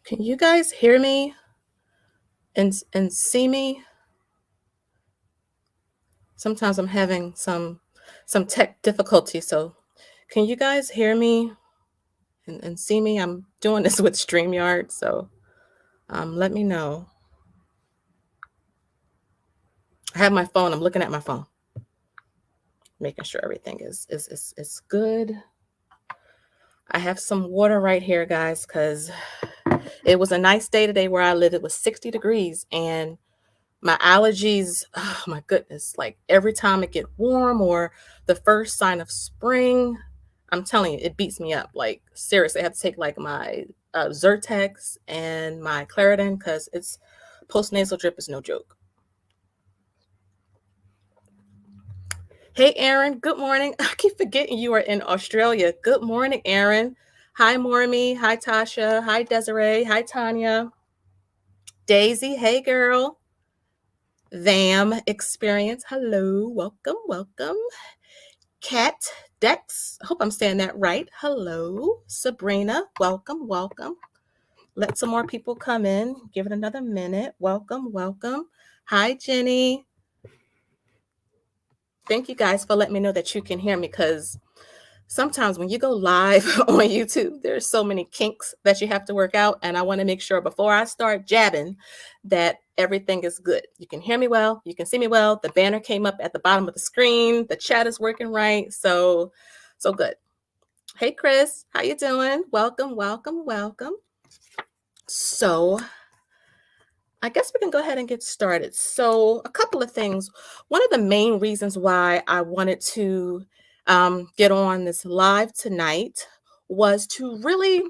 Can you guys hear me and see me? Sometimes I'm having some tech difficulty, so can you guys hear me and see me? I'm doing this with StreamYard, so let me know. I have my phone. I'm looking at my phone, making sure everything is good. I have some water right here, guys, because it was a nice day today where I live. It was 60 degrees, and my allergies, oh my goodness, like every time it get warm or the first sign of spring, I'm telling you, it beats me up. Like seriously, I have to take like my Zyrtex and my Claritin because it's post-nasal drip is no joke. Hey, Aaron, good morning. I keep forgetting you are in Australia. Good morning, Aaron. Hi, Mormy. Hi, Tasha. Hi, Desiree. Hi, Tanya. Daisy. Hey, girl. Vam Experience. Hello. Welcome. Welcome. Kat Dex. I hope I'm saying that right. Hello. Sabrina. Welcome. Welcome. Let some more people come in. Give it another minute. Welcome. Welcome. Hi, Jenny. Thank you guys for letting me know that you can hear me because sometimes when you go live on YouTube, there's so many kinks that you have to work out. And I want to make sure before I start jabbing that everything is good. You can hear me well. You can see me well. The banner came up at the bottom of the screen. The chat is working right. So good. Hey, Chris, how you doing? Welcome, welcome, welcome. So I guess we can go ahead and get started. So a couple of things. One of the main reasons why I wanted to get on this live tonight was to really,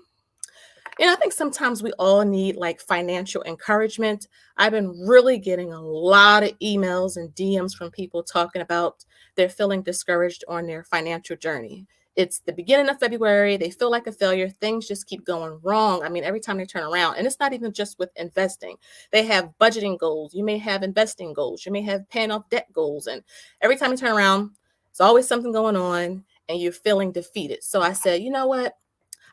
I think sometimes we all need like financial encouragement. I've been really getting a lot of emails and DMs from people talking about they're feeling discouraged on their financial journey. It's the beginning of February. They feel like a failure. Things just keep going wrong. I mean, every time they turn around, and it's not even just with investing. They have budgeting goals. You may have investing goals. You may have paying off debt goals. And every time you turn around, there's always something going on and you're feeling defeated. So I said, you know what?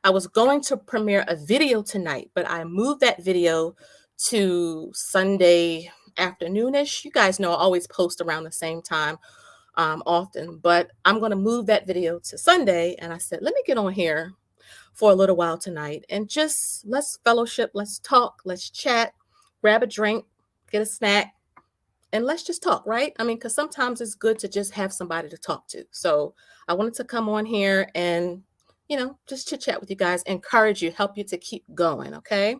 I was going to premiere a video tonight, but I moved that video to Sunday afternoonish. You guys know I always post around the same time often, but I'm going to move that video to Sunday. And I said, let me get on here for a little while tonight and just let's fellowship, let's talk, let's chat, grab a drink, get a snack, and let's just talk, right? I mean, because sometimes it's good to just have somebody to talk to. So I wanted to come on here and just chit chat with you guys, encourage you, help you to keep going. Okay.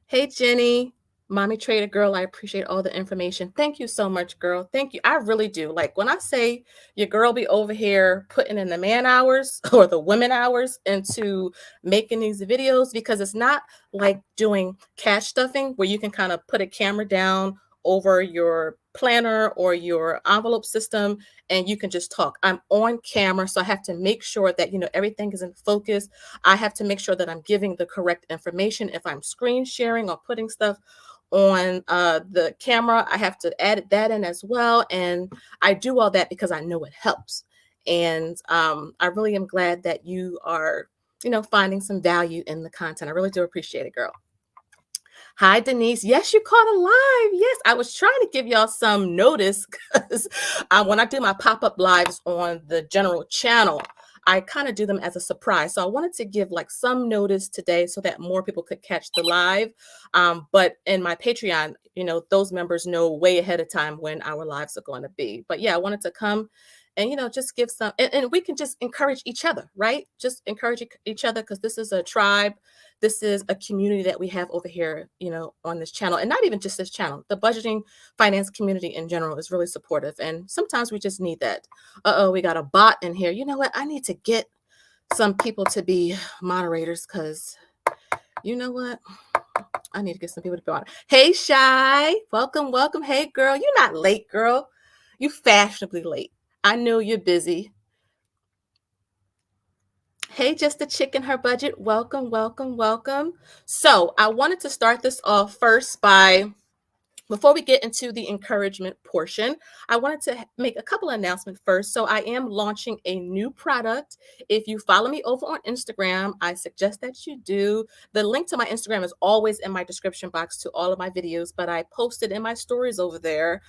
Hey, Jenny, mommy trader girl. I appreciate all the information. Thank you so much, girl. Thank you. I really do. Like when I say your girl be over here putting in the man hours or the women hours into making these videos, because it's not like doing cash stuffing where you can kind of put a camera down over your planner or your envelope system and you can just talk. I'm on camera, so I have to make sure that everything is in focus. I have to make sure that I'm giving the correct information. If I'm screen sharing or putting stuff on the camera, I have to add that in as well. And I do all that because I know it helps. And I really am glad that you are finding some value in the content. I really do appreciate it, girl. Hi, Denise. Yes, you caught a live. Yes, I was trying to give y'all some notice because when I do my pop-up lives on the general channel, I kind of do them as a surprise. So I wanted to give like some notice today so that more people could catch the live. But in my Patreon, those members know way ahead of time when our lives are going to be. But yeah, I wanted to come and, just give some, and we can just encourage each other, right? Just encourage each other because this is a tribe. This is a community that we have over here, on this channel, and not even just this channel. The budgeting finance community in general is really supportive. And sometimes we just need that. We got a bot in here. You know what? I need to get some people to be moderators because you know what? I need to get some people to be on. Hey, Shy. Welcome, welcome. Hey, girl. You're not late, girl. You fashionably late. I know you're busy. Hey, just a chick in her budget. Welcome, welcome, welcome. So I wanted to start this off first by Before we get into the encouragement portion, I wanted to make a couple of announcements first. So, I am launching a new product. If you follow me over on Instagram, I suggest that you do. The link to my Instagram is always in my description box to all of my videos, but I posted in my stories over there.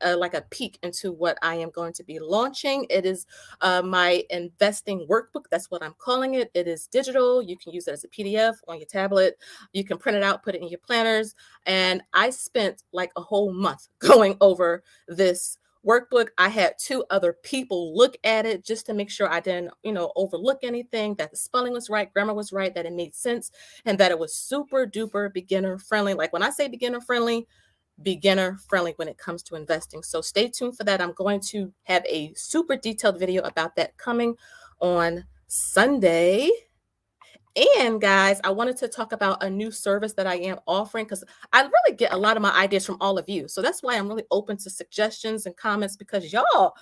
Like a peek into what I am going to be launching. It is my investing workbook. That's what I'm calling it. It is digital. You can use it as a PDF on your tablet. You can print it out, put it in your planners. And I spent like a whole month going over this workbook. I had two other people look at it just to make sure I didn't, overlook anything, that the spelling was right, grammar was right, that it made sense, and that it was super duper beginner friendly. Like when I say beginner friendly when it comes to investing. So stay tuned for that. I'm going to have a super detailed video about that coming on Sunday. And guys, I wanted to talk about a new service that I am offering because I really get a lot of my ideas from all of you. So that's why I'm really open to suggestions and comments because y'all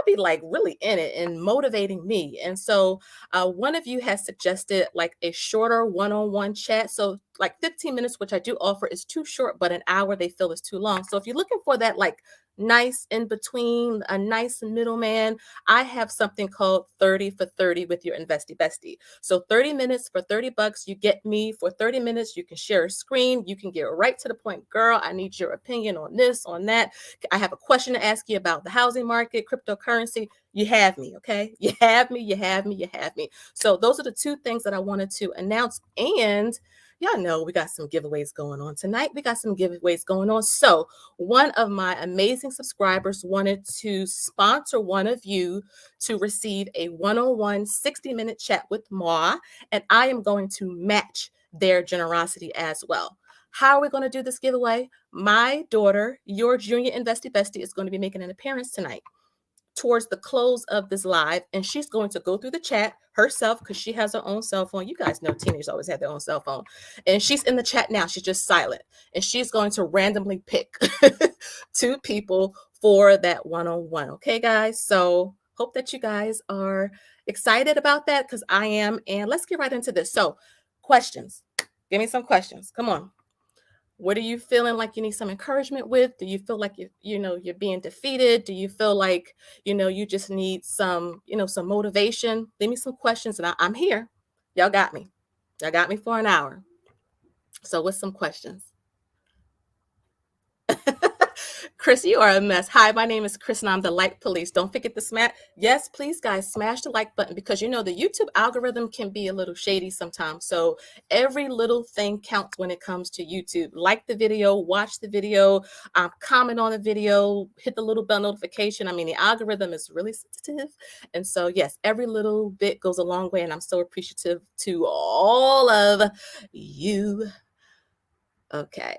be like really in it and motivating me. And so one of you has suggested like a shorter one-on-one chat. So like 15 minutes, which I do offer, is too short, but an hour they feel is too long. So if you're looking for that like nice in between, a nice middleman, I have something called 30 for 30 with your investy bestie. So 30 minutes for 30 bucks, you get me for 30 minutes. You can share a screen. You can get right to the point. Girl, I need your opinion on this, on that. I have a question to ask you about the housing market, cryptocurrency. You have me, okay? You have me, you have me, you have me. So those are the two things that I wanted to announce. And y'all know we got some giveaways going on tonight. We got some giveaways going on. So one of my amazing subscribers wanted to sponsor one of you to receive a one-on-one 60-minute chat with Ma, and I am going to match their generosity as well. How are we going to do this giveaway? My daughter, your junior investy bestie, is going to be making an appearance tonight towards the close of this live, and she's going to go through the chat herself because she has her own cell phone. You guys know teenagers always have their own cell phone, and she's in the chat now. She's just silent, and she's going to randomly pick two people for that one-on-one. Okay, guys, so hope that you guys are excited about that because I am. And let's get right into this. So questions, give me some questions. Come on. What are you feeling like you need some encouragement with? Do you feel like you're being defeated? Do you feel like you just need some motivation? Leave me some questions, and I'm here. Y'all got me. Y'all got me for an hour. So what's some questions? Chris, you are a mess. Hi, my name is Chris and I'm the like police. Don't forget to smash. Yes, please, guys, smash the like button because the YouTube algorithm can be a little shady sometimes. So every little thing counts when it comes to YouTube. Like the video, watch the video, comment on the video, hit the little bell notification. I mean, the algorithm is really sensitive. And so, yes, every little bit goes a long way. And I'm so appreciative to all of you. Okay.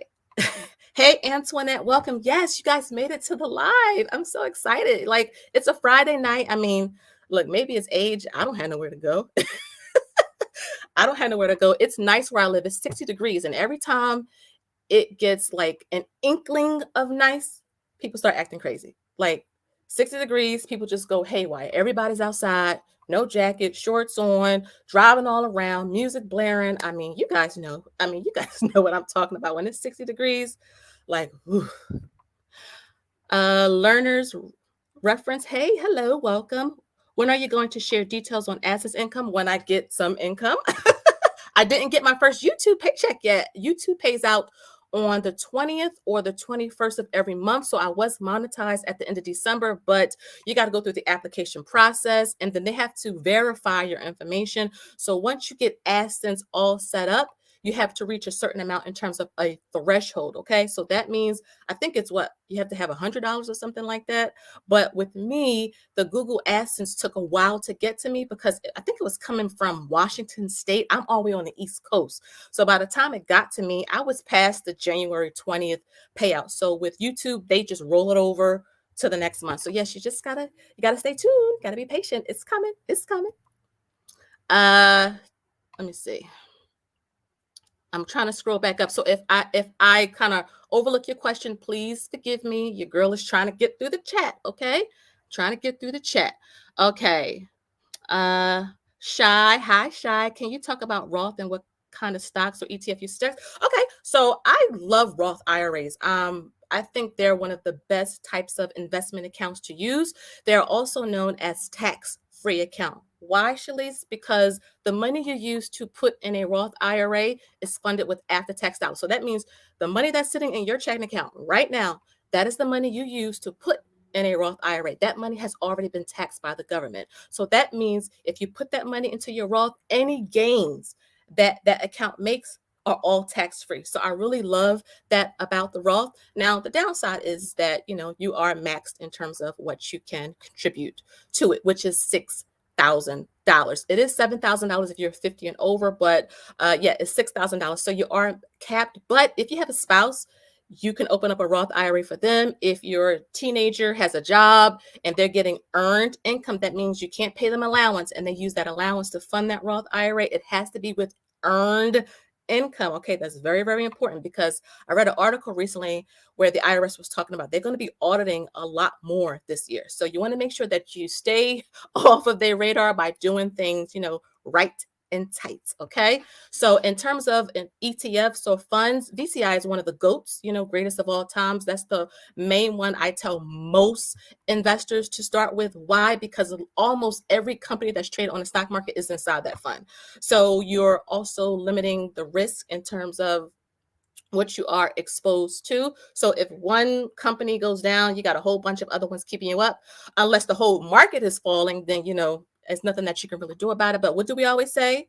Hey, Antoinette, welcome. Yes, you guys made it to the live. I'm so excited. Like, it's a Friday night. I mean, look, maybe it's age. I don't have nowhere to go. I don't have nowhere to go. It's nice where I live. It's 60 degrees. And every time it gets like an inkling of nice, people start acting crazy. Like 60 degrees, people just go haywire. Everybody's outside, no jacket, shorts on, driving all around, music blaring. I mean, you guys know. You guys know what I'm talking about. When it's 60 degrees, like, whew. Learners reference. Hey, hello, welcome. When are you going to share details on assets income? When I get some income. I didn't get my first YouTube paycheck yet. YouTube pays out on the 20th or the 21st of every month. So I was monetized at the end of December, but you got to go through the application process and then they have to verify your information. So once you get AdSense all set up, you have to reach a certain amount in terms of a threshold. Okay. So that means I think it's what you have to have $100 or something like that. But with me, the Google AdSense took a while to get to me because I think it was coming from Washington State. I'm all the way on the East Coast. So by the time it got to me, I was past the January 20th payout. So with YouTube, they just roll it over to the next month. So yes, you gotta stay tuned, gotta be patient. It's coming, it's coming. Let me see. I'm trying to scroll back up. So if I kind of overlook your question, please forgive me. Your girl is trying to get through the chat, okay? Trying to get through the chat. Okay. Shy, hi Shy. Can you talk about Roth and what kind of stocks or ETF you suggest? Okay, so I love Roth IRAs. I think they're one of the best types of investment accounts to use. They're also known as tax-free account. Why, Shalise? Because the money you use to put in a Roth IRA is funded with after-tax dollars. So that means the money that's sitting in your checking account right now, that is the money you use to put in a Roth IRA. That money has already been taxed by the government. So that means if you put that money into your Roth, any gains that that account makes are all tax free. So I really love that about the Roth. Now, the downside is that, you are maxed in terms of what you can contribute to it, which is $6,000. It is $7,000 if you're 50 and over, but yeah, it's $6,000. So you are capped. But if you have a spouse, you can open up a Roth IRA for them. If your teenager has a job and they're getting earned income, that means you can't pay them allowance and they use that allowance to fund that Roth IRA. It has to be with earned income. Okay, that's very, very important because I read an article recently where the IRS was talking about they're going to be auditing a lot more this year. So you want to make sure that you stay off of their radar by doing things, right and tight. Okay. So in terms of an ETFs or funds, VCI is one of the GOATs, greatest of all times. That's the main one I tell most investors to start with. Why? Because of almost every company that's traded on the stock market is inside that fund. So you're also limiting the risk in terms of what you are exposed to. So if one company goes down, you got a whole bunch of other ones keeping you up. Unless the whole market is falling, then there's nothing that you can really do about it. But what do we always say?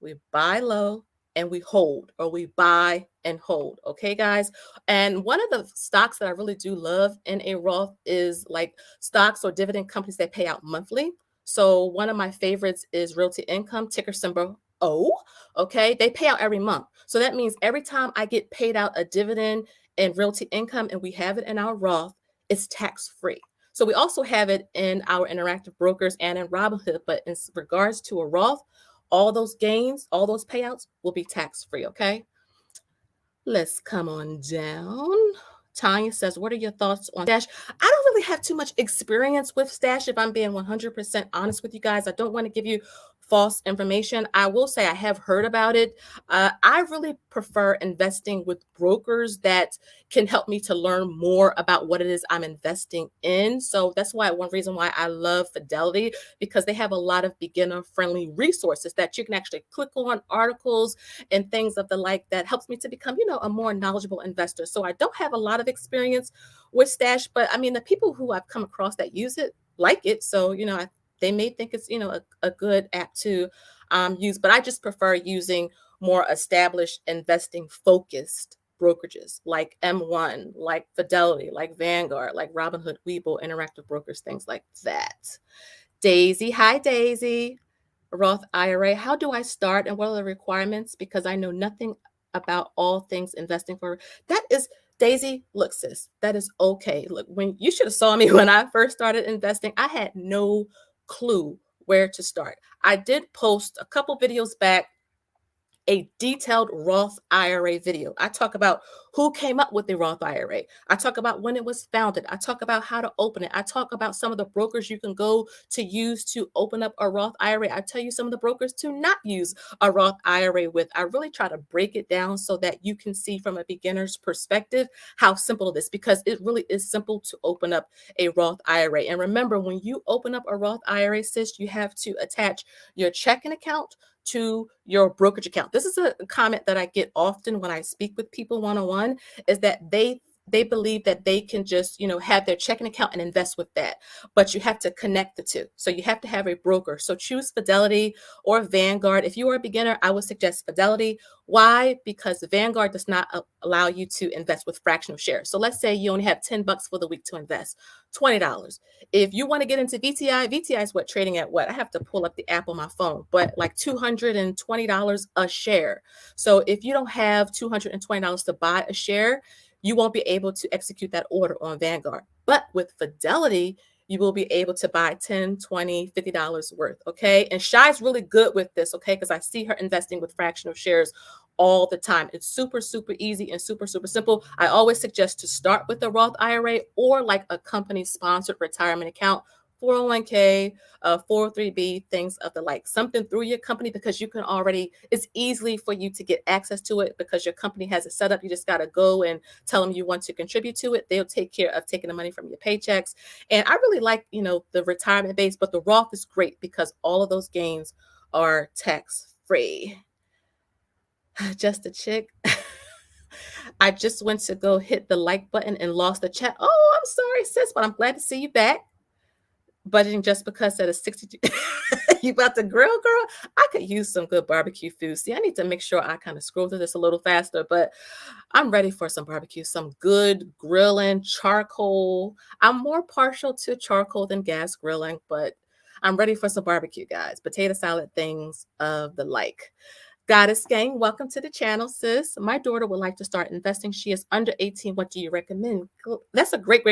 We buy low and we hold, or we buy and hold. Okay, guys. And one of the stocks that I really do love in a Roth is like stocks or dividend companies that pay out monthly. So one of my favorites is Realty Income, ticker symbol O. Okay, they pay out every month. So that means every time I get paid out a dividend in Realty Income and we have it in our Roth, it's tax free. So we also have it in our interactive brokers and in Robinhood. But in regards to a Roth, all those gains, all those payouts will be tax free. Okay. Let's come on down. Tanya says, what are your thoughts on Stash? I don't really have too much experience with Stash, if I'm being 100% honest with you guys. I don't want to give you false information. I will say I have heard about it. I really prefer investing with brokers that can help me to learn more about what it is I'm investing in. So that's why one reason why I love Fidelity, because they have a lot of beginner friendly resources that you can actually click on, articles and things of the like that helps me to become, a more knowledgeable investor. So I don't have a lot of experience with Stash, but I mean, the people who I've come across that use it like it. So, they may think it's, a good app to use, but I just prefer using more established investing focused brokerages like M1, like Fidelity, like Vanguard, like Robinhood, Webull, Interactive Brokers, things like that. Daisy, hi Daisy. Roth IRA. How do I start and what are the requirements? Because I know nothing about all things investing for that is Daisy, look, sis, that is okay. Look, when you should have saw me when I first started investing, I had no clue where to start. I did post a couple videos back a detailed Roth IRA video. I talk about who came up with the Roth IRA. I talk about when it was founded. I talk about how to open it. I talk about some of the brokers you can go to use to open up a Roth IRA. I tell you some of the brokers to not use a Roth IRA with. I really try to break it down so that you can see from a beginner's perspective how simple it is, because it really is simple to open up a Roth IRA. And remember, when you open up a Roth IRA, sis, you have to attach your checking account to your brokerage account. This is a comment that I get often when I speak with people one-on-one, is that they believe that they can just, have their checking account and invest with that. But you have to connect the two. So you have to have a broker. So choose Fidelity or Vanguard. If you are a beginner, I would suggest Fidelity. Why? Because Vanguard does not allow you to invest with fractional shares. So let's say you only have $10 for the week to invest, $20. If you want to get into VTI, VTI is what trading at what? I have to pull up the app on my phone, but like $220 a share. So if you don't have $220 to buy a share, you won't be able to execute that order on Vanguard. But with Fidelity, you will be able to buy $10, $20, $50 worth. Okay. And Shy's really good with this. Okay. Because I see her investing with fractional shares all the time. It's super, super easy and super, super simple. I always suggest to start with a Roth IRA or like a company sponsored retirement account 401k, 403b, things of the like. Something through your company because you can already, it's easily for you to get access to it because your company has it set up. You just got to go and tell them you want to contribute to it. They'll take care of taking the money from your paychecks. And I really like, the retirement base, but the Roth is great because all of those gains are tax free. Just a chick. I just went to go hit the like button and lost the chat. Oh, I'm sorry, sis, but I'm glad to see you back. Budgeting just because at a 62, you about to grill, girl? I could use some good barbecue food. See, I need to make sure I kind of scroll through this a little faster, but I'm ready for some barbecue, some good grilling, charcoal. I'm more partial to charcoal than gas grilling, but I'm ready for some barbecue, guys. Potato salad, things of the like. Goddess Gang, welcome to the channel, sis. My daughter would like to start investing. She is under 18. What do you recommend? That's a great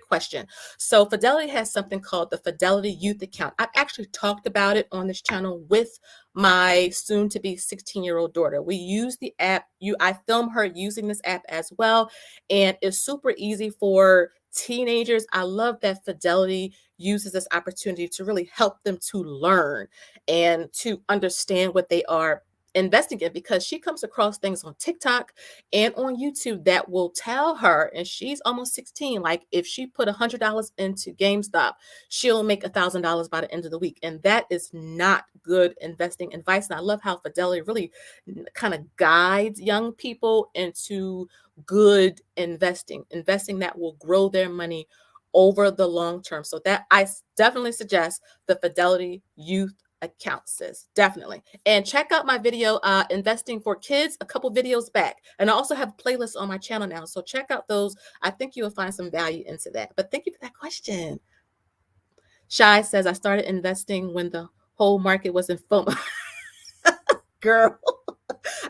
question. So Fidelity has something called the Fidelity Youth Account. I've actually talked about it on this channel with my soon-to-be 16-year-old daughter. We use the app. I film her using this app as well, and it's super easy for teenagers. I love that Fidelity uses this opportunity to really help them to learn and to understand what they are investing in, because she comes across things on TikTok and on YouTube that will tell her, and she's almost 16, like if she put $100 into GameStop, she'll make $1,000 by the end of the week. And that is not good investing advice. And I love how Fidelity really kind of guides young people into good investing that will grow their money over the long term. So that definitely suggest the Fidelity Youth account, sis. Definitely. And check out my video, investing for kids, a couple videos back. And I also have playlists on my channel now. So check out those. I think you will find some value into that. But thank you for that question. Shy says, I started investing when the whole market was in FOMO. Girl.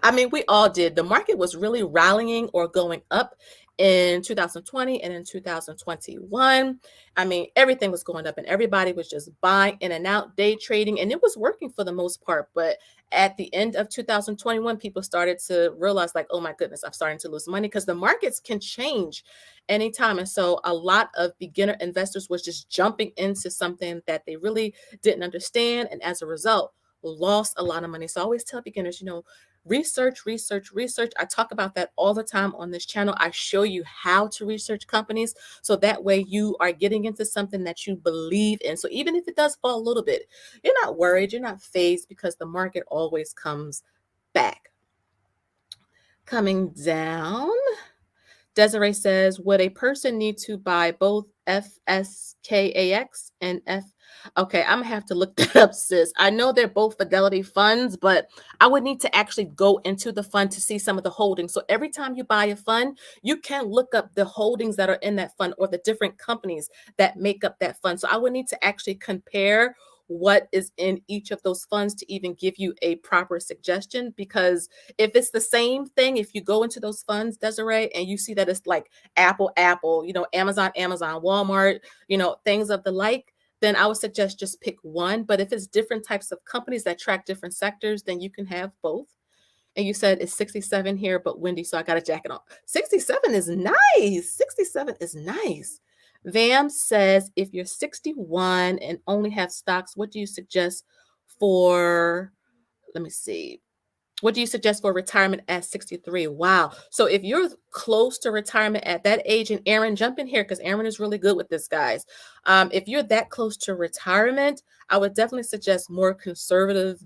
I mean, we all did. The market was really rallying or going up in 2020 and in 2021. I mean, everything was going up and everybody was just buying in and out, day trading, and it was working for the most part. But at the end of 2021, people started to realize, like, oh my goodness, I'm starting to lose money, because the markets can change anytime. And so a lot of beginner investors was just jumping into something that they really didn't understand. And as a result, lost a lot of money. So I always tell beginners, research, research, research. I talk about that all the time on this channel. I show you how to research companies, so that way you are getting into something that you believe in. So even if it does fall a little bit, you're not worried, you're not phased, because the market always comes back. Coming down. Desiree says, would a person need to buy both FSKAX and F? Okay, I'm gonna have to look that up, sis. I know they're both Fidelity funds, but I would need to actually go into the fund to see some of the holdings. So every time you buy a fund, you can look up the holdings that are in that fund or the different companies that make up that fund. So I would need to actually compare what is in each of those funds to even give you a proper suggestion, because if it's the same thing, if you go into those funds, Desiree, and you see that it's like Apple, Amazon, Walmart, things of the like, then I would suggest just pick one. But if it's different types of companies that track different sectors, then you can have both. And you said it's 67 here, but windy, so I got a jacket on. 67 is nice. 67 is nice. Vam says, if you're 61 and only have stocks, what do you suggest for, let me see, what do you suggest for retirement at 63? Wow. So if you're close to retirement at that age, and Aaron, jump in here because Aaron is really good with this, guys. If you're that close to retirement, I would definitely suggest more conservative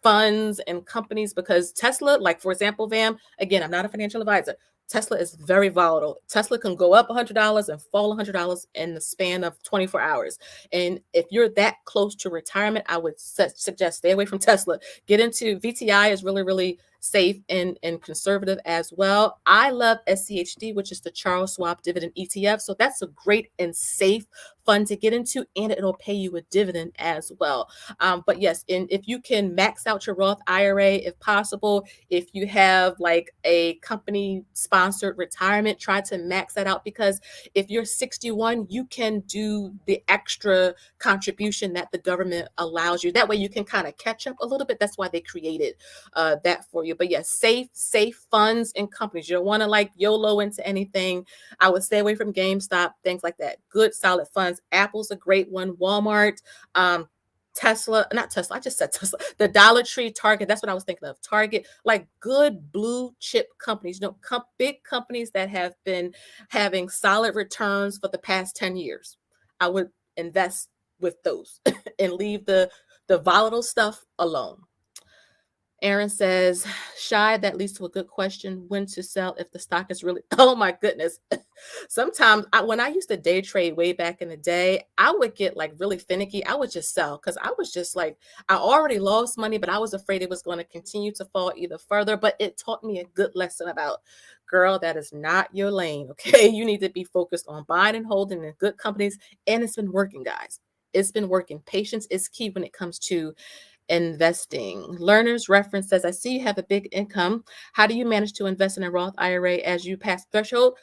funds and companies, because Tesla, like for example, Vam, again, I'm not a financial advisor. Tesla is very volatile. Tesla can go up $100 and fall $100 in the span of 24 hours. And if you're that close to retirement, I would suggest stay away from Tesla. Get into VTI is really, really safe and conservative as well. I love SCHD, which is the Charles Schwab Dividend ETF. So that's a great and safe fund to get into, and it'll pay you a dividend as well. But yes, and if you can max out your Roth IRA, if possible, if you have like a company spot sponsored retirement. Try to max that out, because if you're 61, you can do the extra contribution that the government allows you. That way you can kind of catch up a little bit. That's why they created that for you. But yes, safe funds and companies. You don't want to like YOLO into anything. I would stay away from GameStop, things like that. Good, solid funds. Apple's a great one. Walmart, Tesla, not Tesla, I just said Tesla, the Dollar Tree, Target, that's what I was thinking of. Target, like good blue chip companies, big companies that have been having solid returns for the past 10 years. I would invest with those and leave the volatile stuff alone. Aaron says, Shy, that leads to a good question. When to sell if the stock is really, oh my goodness. Sometimes when I used to day trade way back in the day, I would get like really finicky. I would just sell because I was just like, I already lost money, but I was afraid it was going to continue to fall either further. But it taught me a good lesson about, girl, that is not your lane. Okay. You need to be focused on buying and holding in good companies. And it's been working, guys. It's been working. Patience is key when it comes to investing. Learner's Reference says, I see you have a big income. How do you manage to invest in a Roth IRA as you pass threshold?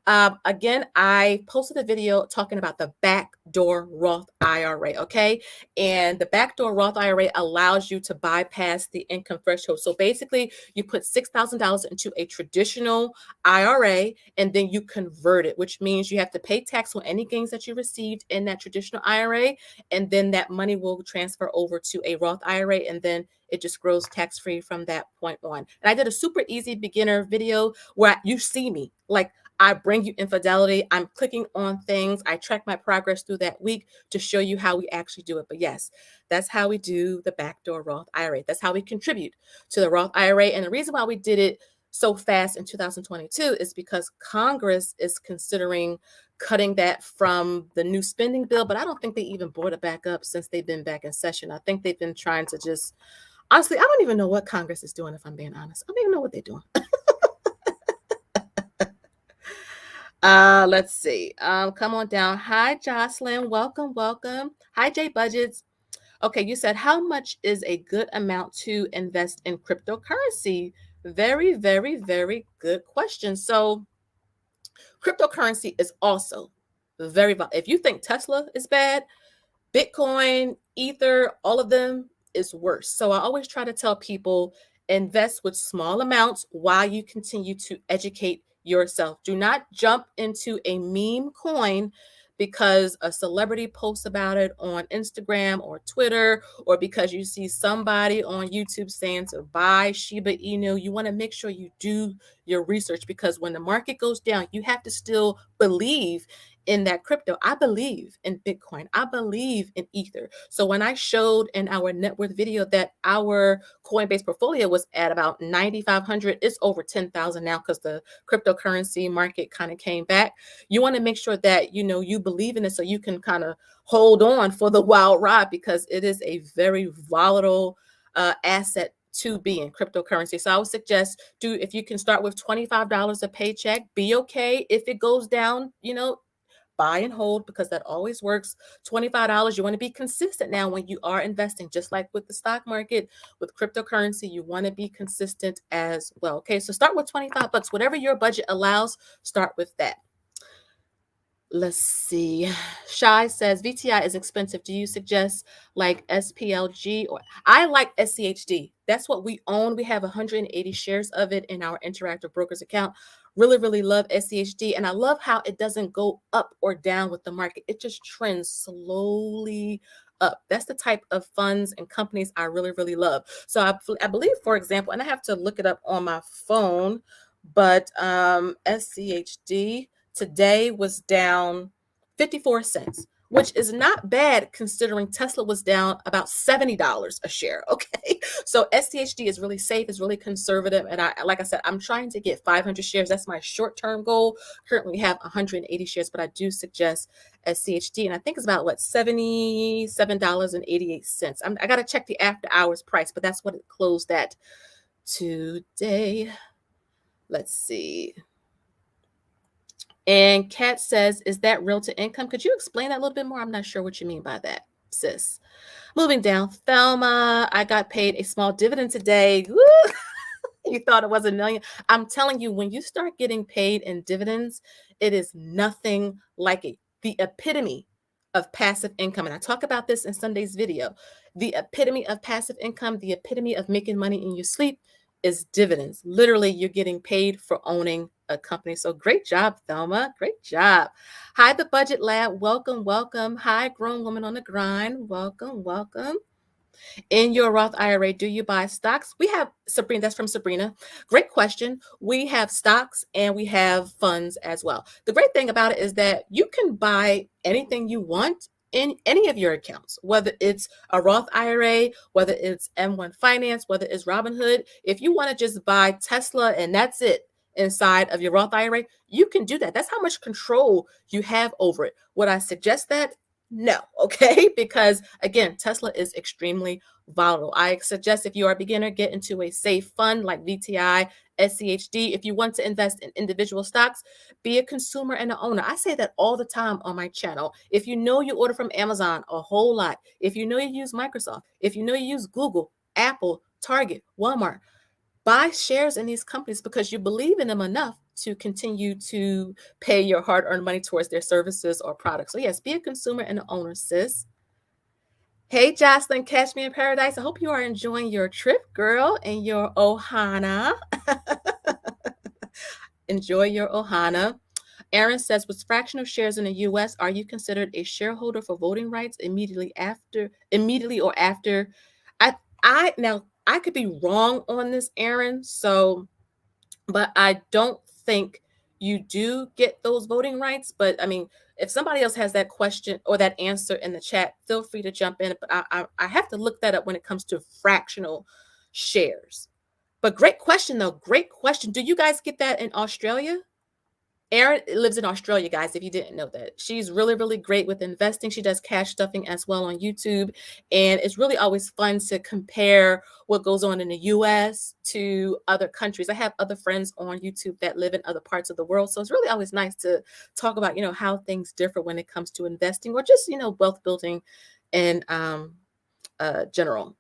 Again, I posted a video talking about the backdoor Roth IRA, okay? And the backdoor Roth IRA allows you to bypass the income threshold. So basically, you put $6,000 into a traditional IRA, and then you convert it, which means you have to pay tax on any gains that you received in that traditional IRA, and then that money will transfer over to a Roth IRA, and then it just grows tax-free from that point on. And I did a super easy beginner video where you see me, like, I bring you in Fidelity. I'm clicking on things. I track my progress through that week to show you how we actually do it. But yes, that's how we do the backdoor Roth IRA. That's how we contribute to the Roth IRA. And the reason why we did it so fast in 2022 is because Congress is considering cutting that from the new spending bill. But I don't think they even brought it back up since they've been back in session. I think they've been trying to just, honestly, I don't even know what Congress is doing, if I'm being honest. I don't even know what they're doing. Let's see. Come on down. Hi, Jocelyn. Welcome. Hi, Jay Budgets. Okay, you said how much is a good amount to invest in cryptocurrency? Very, very, very good question. So, cryptocurrency is also if you think Tesla is bad, Bitcoin, Ether, all of them is worse. So I always try to tell people, invest with small amounts while you continue to educate yourself. Do not jump into a meme coin because a celebrity posts about it on Instagram or Twitter, or because you see somebody on YouTube saying to buy Shiba Inu. You want to make sure you do your research, because when the market goes down, you have to still believe in that crypto. I believe in Bitcoin. I believe in Ether. So when I showed in our net worth video that our Coinbase portfolio was at about 9,500, it's over 10,000 now because the cryptocurrency market kind of came back. You want to make sure that you believe in it so you can kind of hold on for the wild ride, because it is a very volatile asset to be in, cryptocurrency. So I would suggest if you can start with $25 a paycheck, be okay if it goes down, buy and hold, because that always works. $25, you want to be consistent now when you are investing, just like with the stock market, with cryptocurrency, you want to be consistent as well. Okay, so start with $25, whatever your budget allows, start with that. Let's see. Shy says VTI is expensive. Do you suggest like SPLG? Or I like SCHD. That's what we own. We have 180 shares of it in our Interactive Brokers account. Really, really love SCHD. And I love how it doesn't go up or down with the market. It just trends slowly up. That's the type of funds and companies I really, really love. So I believe, for example, and I have to look it up on my phone, but SCHD today was down 54 cents, which is not bad considering Tesla was down about $70 a share. Okay. So SCHD is really safe, is really conservative. And like I said, I'm trying to get 500 shares. That's my short-term goal. Currently we have 180 shares, but I do suggest SCHD. And I think it's about $77.88. I got to check the after hours price, but that's what it closed at today. Let's see. And Kat says, is that real to income? Could you explain that a little bit more? I'm not sure what you mean by that, sis. Moving down, Thelma, I got paid a small dividend today. Woo! You thought it was a million. I'm telling you, when you start getting paid in dividends, it is nothing like it. The epitome of passive income. And I talk about this in Sunday's video. The epitome of passive income, the epitome of making money in your sleep is dividends. Literally, you're getting paid for owning a company. So great job, Thelma. Great job. Hi, the Budget Lab. Welcome, welcome. Hi, grown woman on the grind. Welcome, welcome. In your Roth IRA, do you buy stocks? We have Sabrina, that's from Sabrina. Great question. We have stocks and we have funds as well. The great thing about it is that you can buy anything you want in any of your accounts, whether it's a Roth IRA, whether it's M1 Finance, whether it's Robinhood. If you want to just buy Tesla and that's it inside of your Roth IRA, you can do that. That's how much control you have over it. Would I suggest that? No, okay? Because again, Tesla is extremely volatile. I suggest if you are a beginner, get into a safe fund like VTI, SCHD. If you want to invest in individual stocks, be a consumer and an owner. I say that all the time on my channel. If you know you order from Amazon a whole lot, if you know you use Microsoft, if you know you use Google, Apple, Target, Walmart, buy shares in these companies because you believe in them enough to continue to pay your hard-earned money towards their services or products. So yes, be a consumer and an owner, sis. Hey, Jocelyn, catch me in paradise. I hope you are enjoying your trip, girl, and your ohana. Enjoy your ohana. Aaron says, with fractional shares in the U.S., are you considered a shareholder for voting rights immediately or after? Now I could be wrong on this, Aaron. So, but I don't think you do get those voting rights. But I mean, if somebody else has that question or that answer in the chat, feel free to jump in. But I have to look that up when it comes to fractional shares. But great question, though. Great question. Do you guys get that in Australia? Erin lives in Australia, guys, if you didn't know that. She's really, really great with investing. She does cash stuffing as well on YouTube. And it's really always fun to compare what goes on in the US to other countries. I have other friends on YouTube that live in other parts of the world. So it's really always nice to talk about, how things differ when it comes to investing or just, wealth building in general.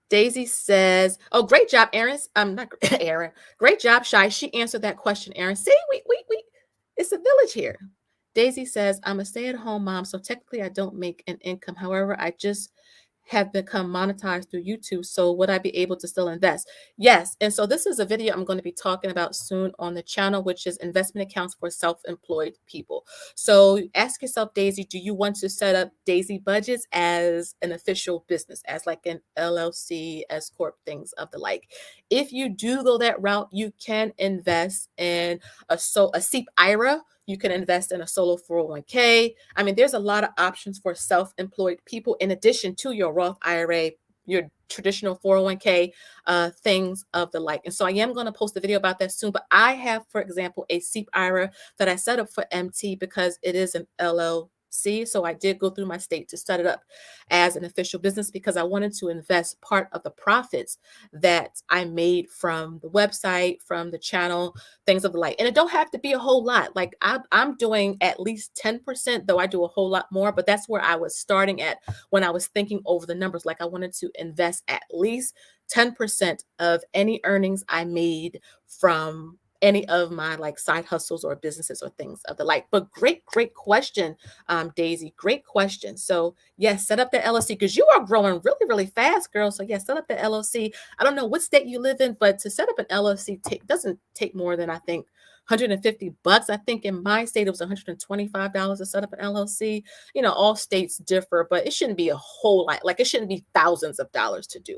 Daisy says, "Oh, great job, Aaron. Not Aaron. Great job, Shy. She answered that question, Aaron. See, we it's a village here." Daisy says, "I'm a stay-at-home mom, so technically I don't make an income. However, I just have become monetized through YouTube. So would I be able to still invest?" Yes. And so this is a video I'm going to be talking about soon on the channel, which is investment accounts for self-employed people. So ask yourself, Daisy, do you want to set up Daisy Budgets as an official business, as like an LLC, S Corp, things of the like? If you do go that route, you can invest in a SEEP IRA. You can invest in a solo 401k. I mean, there's a lot of options for self-employed people in addition to your Roth IRA, your traditional 401k, things of the like. And so I am going to post a video about that soon. But I have, for example, a SEEP IRA that I set up for MT because it is an LLC. So I did go through my state to set it up as an official business because I wanted to invest part of the profits that I made from the website, from the channel, things of the like. And it don't have to be a whole lot. Like I'm doing at least 10%, though I do a whole lot more, but that's where I was starting at when I was thinking over the numbers. Like I wanted to invest at least 10% of any earnings I made from any of my like side hustles or businesses or things of the like. But great question, Daisy. Great question. So yes, set up the LLC because you are growing really, really fast, girl. So yes, set up the LLC. I don't know what state you live in, but to set up an LLC doesn't take more than I think $150. I think in my state it was $125 to set up an LLC. All states differ, but it shouldn't be a whole lot. Like it shouldn't be thousands of dollars to do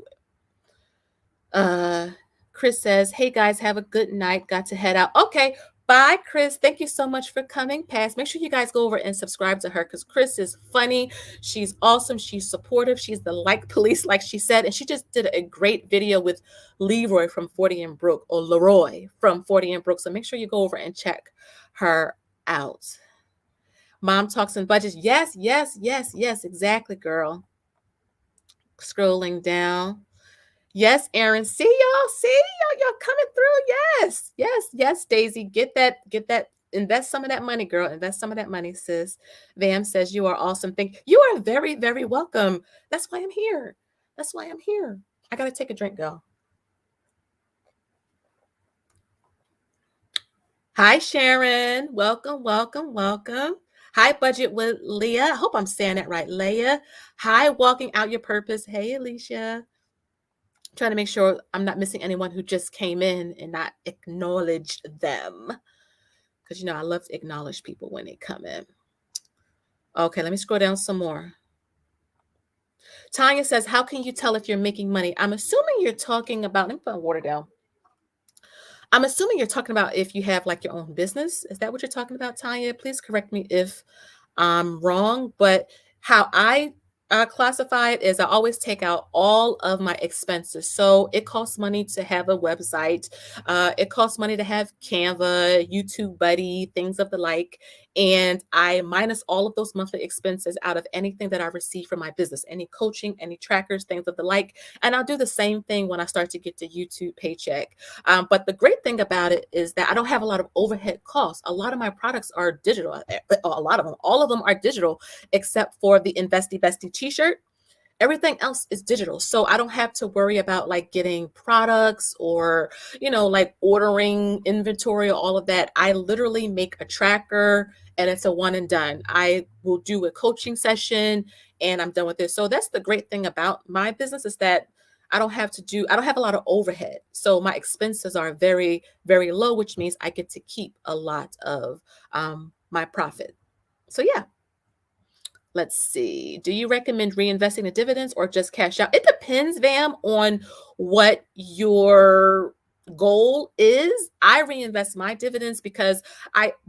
it. Chris says, "Hey guys, have a good night. Got to head out." Okay. Bye, Chris. Thank you so much for coming past. Make sure you guys go over and subscribe to her because Chris is funny. She's awesome. She's supportive. She's the like police, like she said. And she just did a great video with Leroy from 40 and Broke, or Leroy from 40 and Broke. So make sure you go over and check her out. Mom Talks and Budgets. Yes, exactly, girl. Scrolling down. Yes, Aaron. See y'all coming through. Yes, Daisy. Get that. Invest some of that money, girl. Invest some of that money, sis. Vam says you are awesome. You are very, very welcome. That's why I'm here. I gotta take a drink, girl. Hi, Sharon. Welcome, welcome, welcome. Hi, Budget with Leah. I hope I'm saying that right, Leah. Hi, Walking Out Your Purpose. Hey, Alicia. Trying to make sure I'm not missing anyone who just came in and not acknowledged them. Because, I love to acknowledge people when they come in. Okay, let me scroll down some more. Tanya says, how can you tell if you're making money? I'm assuming you're talking about, let me put my water down. I'm assuming you're talking about if you have like your own business. Is that what you're talking about, Tanya? Please correct me if I'm wrong, but how I classify it is I always take out all of my expenses. So it costs money to have a website. It costs money to have Canva, YouTube Buddy, things of the like. And I minus all of those monthly expenses out of anything that I receive from my business, any coaching, any trackers, things of the like. And I'll do the same thing when I start to get the YouTube paycheck. But the great thing about it is that I don't have a lot of overhead costs. A lot of my products are digital. A lot of them, all of them are digital, except for the Investy Bestie t-shirt. Everything else is digital. So I don't have to worry about like getting products or, like ordering inventory or all of that. I literally make a tracker and it's a one and done. I will do a coaching session and I'm done with it. So that's the great thing about my business is that I don't have a lot of overhead. So my expenses are very, very low, which means I get to keep a lot of my profit. So yeah. Let's see. Do you recommend reinvesting the dividends or just cash out? It depends, Vam, on what your goal is. I reinvest my dividends because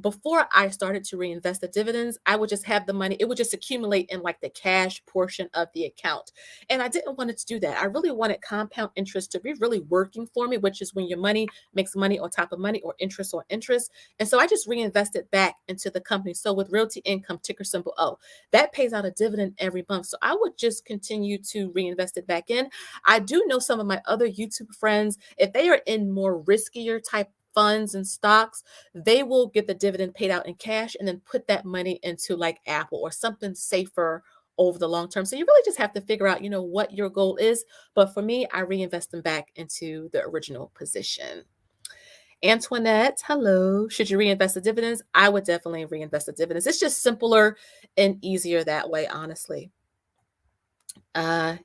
before I started to reinvest the dividends, I would just have the money. It would just accumulate in like the cash portion of the account. And I didn't want it to do that. I really wanted compound interest to be really working for me, which is when your money makes money on top of money or interest on interest. And so I just reinvested back into the company. So with Realty Income, ticker symbol O, that pays out a dividend every month. So I would just continue to reinvest it back in. I do know some of my other YouTube friends, if they are in more riskier type funds and stocks, they will get the dividend paid out in cash and then put that money into like Apple or something safer over the long term. So you really just have to figure out, what your goal is. But for me, I reinvest them back into the original position. Antoinette, hello. Should you reinvest the dividends? I would definitely reinvest the dividends. It's just simpler and easier that way, honestly.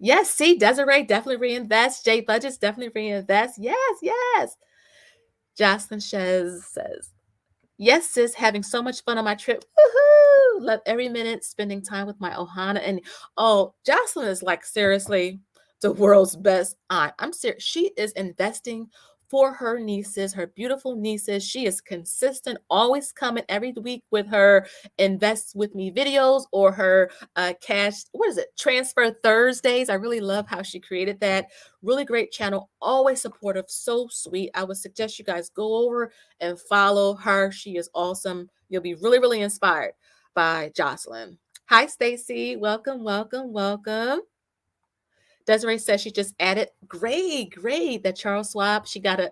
Yes, see, Desiree, definitely reinvest. Jay Budgets, definitely reinvest. Yes, yes. Jocelyn says, yes, sis, having so much fun on my trip. Woohoo! Love every minute spending time with my Ohana. And Jocelyn is like seriously the world's best aunt. I'm serious. She is investing for her nieces, her beautiful nieces. She is consistent, always coming every week with her invest with me videos or her cash, what is it? Transfer Thursdays. I really love how she created that. Really great channel, always supportive, so sweet. I would suggest you guys go over and follow her. She is awesome. You'll be really, really inspired by Jocelyn. Hi, Stacy. Welcome, welcome, welcome. Desiree says she just added. Great. That Charles Schwab, she got a,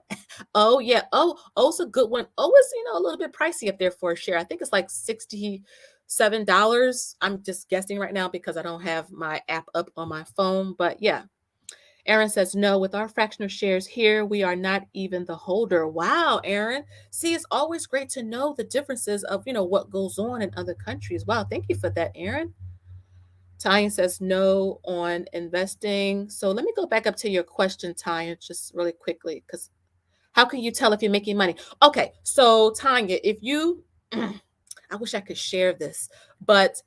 oh, yeah. Oh's a good one. Oh, is, a little bit pricey up there for a share. I think it's like $67. I'm just guessing right now because I don't have my app up on my phone. But yeah, Aaron says, no, with our fractional shares here, we are not even the holder. Wow, Aaron. See, it's always great to know the differences of, what goes on in other countries. Wow, thank you for that, Aaron. Tanya says no on investing. So let me go back up to your question, Tanya, just really quickly, because how can you tell if you're making money? Okay, so Tanya, if you, I wish I could share this, but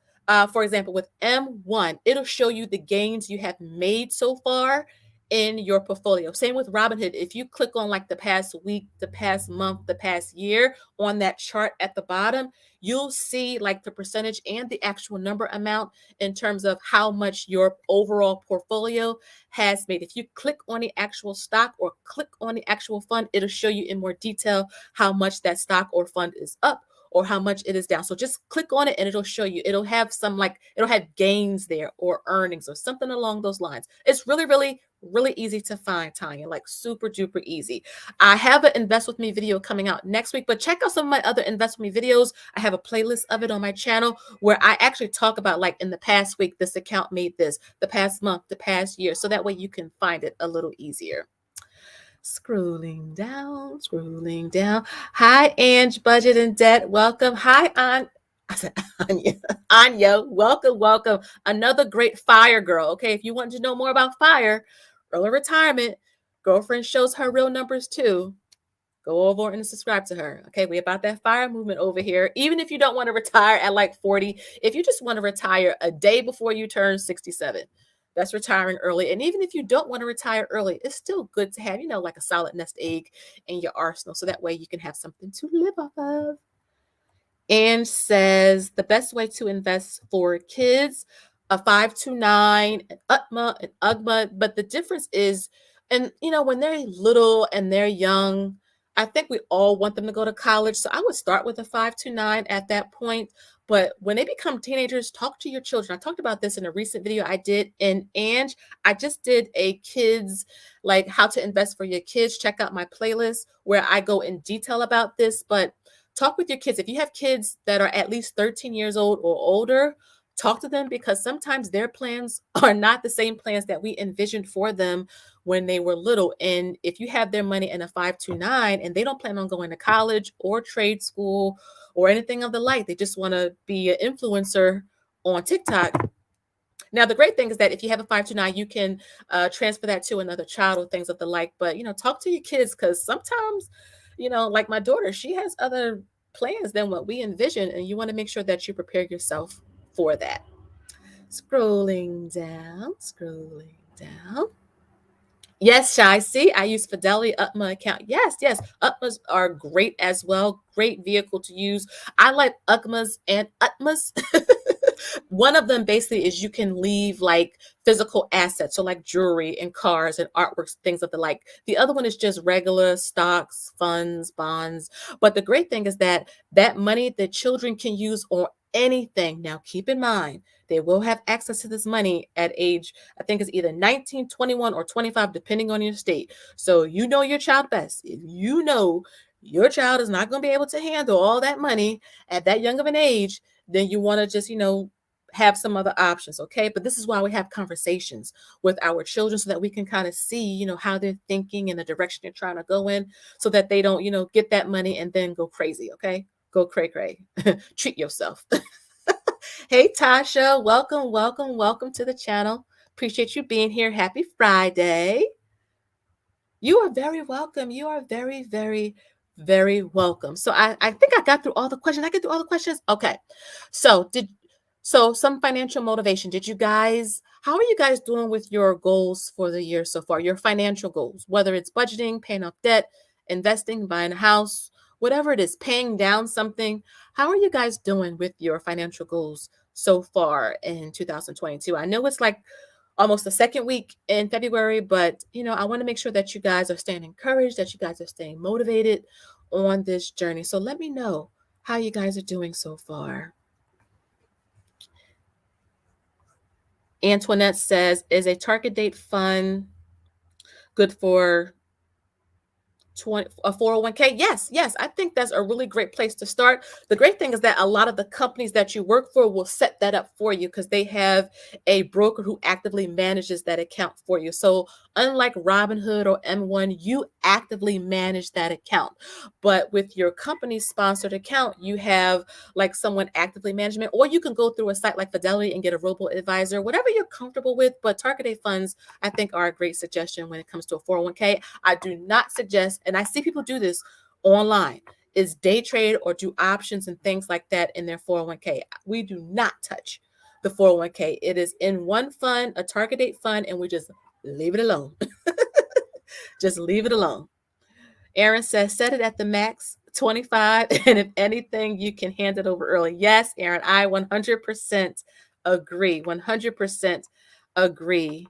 for example, with M1, it'll show you the gains you have made so far in your portfolio. Same with Robinhood. If you click on like the past week, the past month, the past year on that chart at the bottom, you'll see like the percentage and the actual number amount in terms of how much your overall portfolio has made. If you click on the actual stock or click on the actual fund, it'll show you in more detail how much that stock or fund is up or how much it is down. So just click on it and it'll show you. It'll have it'll have gains there or earnings or something along those lines. It's really, really, really easy to find, Tanya, like super duper easy. I have an Invest With Me video coming out next week, but check out some of my other Invest With Me videos. I have a playlist of it on my channel where I actually talk about like in the past week, this account made this, the past month, the past year. So that way you can find it a little easier. Scrolling down, scrolling down. Hi, Ange, Budget and Debt. Welcome. Hi, I said Anya. Anya, welcome, welcome. Another great fire girl. Okay, if you want to know more about fire, early retirement, girlfriend shows her real numbers too. Go over and subscribe to her. Okay, we about that fire movement over here. Even if you don't want to retire at like 40, if you just want to retire a day before you turn 67, that's retiring early. And even if you don't want to retire early, it's still good to have, like a solid nest egg in your arsenal. So that way you can have something to live off of. And says the best way to invest for kids, a 529, an UTMA, an UGMA. But the difference is, and when they're little and they're young, I think we all want them to go to college. So I would start with a 529 at that point. But when they become teenagers, talk to your children. I talked about this in a recent video I did. And Ange, I just did a kids, like how to invest for your kids. Check out my playlist where I go in detail about this. But talk with your kids. If you have kids that are at least 13 years old or older, talk to them, because sometimes their plans are not the same plans that we envisioned for them when they were little. And if you have their money in a 529 and they don't plan on going to college or trade school or anything of the like, they just want to be an influencer on TikTok. Now, the great thing is that if you have a 529, you can transfer that to another child or things of the like. But, talk to your kids, because sometimes, like my daughter, she has other plans than what we envision. And you want to make sure that you prepare yourself for that. Scrolling down, scrolling down. Yes, Shy. See, I use Fidelity UTMA account. Yes, yes. UTMAs are great as well. Great vehicle to use. I like UGMAs and UTMAs. One of them basically is you can leave like physical assets, so like jewelry and cars and artworks, things of the like. The other one is just regular stocks, funds, bonds. But the great thing is that money the children can use on anything. Now, keep in mind, they will have access to this money at age, I think it's either 19, 21, or 25, depending on your state. So you know your child best. If you know your child is not going to be able to handle all that money at that young of an age, then you want to just, have some other options. Okay. But this is why we have conversations with our children, so that we can kind of see, how they're thinking and the direction they're trying to go in, so that they don't, get that money and then go crazy. Okay. Go cray cray. Treat yourself. Hey, Tasha, welcome, welcome, welcome to the channel. Appreciate you being here. Happy Friday. You are very welcome. You are very, very, very welcome. So I think I got through all the questions. I get through all the questions. Okay. So some financial motivation. How are you guys doing with your goals for the year so far? Your financial goals, whether it's budgeting, paying off debt, investing, buying a house, whatever it is, paying down something. How are you guys doing with your financial goals so far in 2022? I know it's like almost the second week in February, but I want to make sure that you guys are staying encouraged, that you guys are staying motivated on this journey. So let me know how you guys are doing so far. Antoinette says, is a target date fund good for a 401k? Yes, I think that's a really great place to start. The great thing is that a lot of the companies that you work for will set that up for you, because they have a broker who actively manages that account for you. So unlike Robinhood or M1, you actively manage that account. But with your company sponsored account, you have like someone actively management, or you can go through a site like Fidelity and get a robo advisor, whatever you're comfortable with. But target date funds, I think, are a great suggestion when it comes to a 401k. I do not suggest, and I see people do this online, is day trade or do options and things like that in their 401k. We do not touch the 401k. It is in one fund, a target date fund, and we just leave it alone. Just leave it alone. Aaron says, set it at the max 25, and if anything, you can hand it over early. Yes, Aaron, I 100% agree. 100% agree.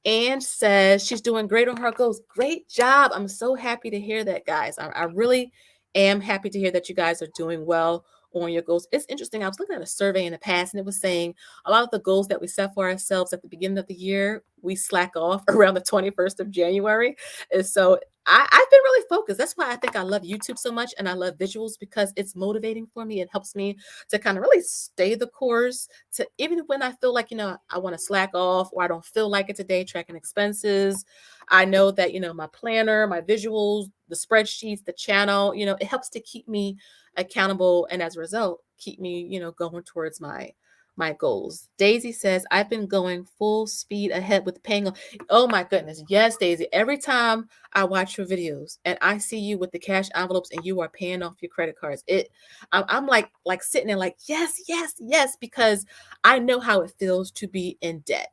And says she's doing great on her goals. Great job. I'm so happy to hear that, guys. I really am happy to hear that you guys are doing well on your goals. It's interesting. I was looking at a survey in the past and it was saying a lot of the goals that we set for ourselves at the beginning of the year, we slack off around the 21st of January. And so I've been really focused. That's why I think I love YouTube so much and I love visuals because it's motivating for me. It helps me to kind of really stay the course to even when I feel like, I want to slack off or I don't feel like it today, tracking expenses. I know that, my planner, my visuals, the spreadsheets, the channel, it helps to keep me accountable and as a result, keep me, going towards my goals. Daisy says, I've been going full speed ahead with paying off. Oh my goodness. Yes, Daisy. Every time I watch your videos and I see you with the cash envelopes and you are paying off your credit cards, I'm like sitting there like, yes, yes, yes, because I know how it feels to be in debt.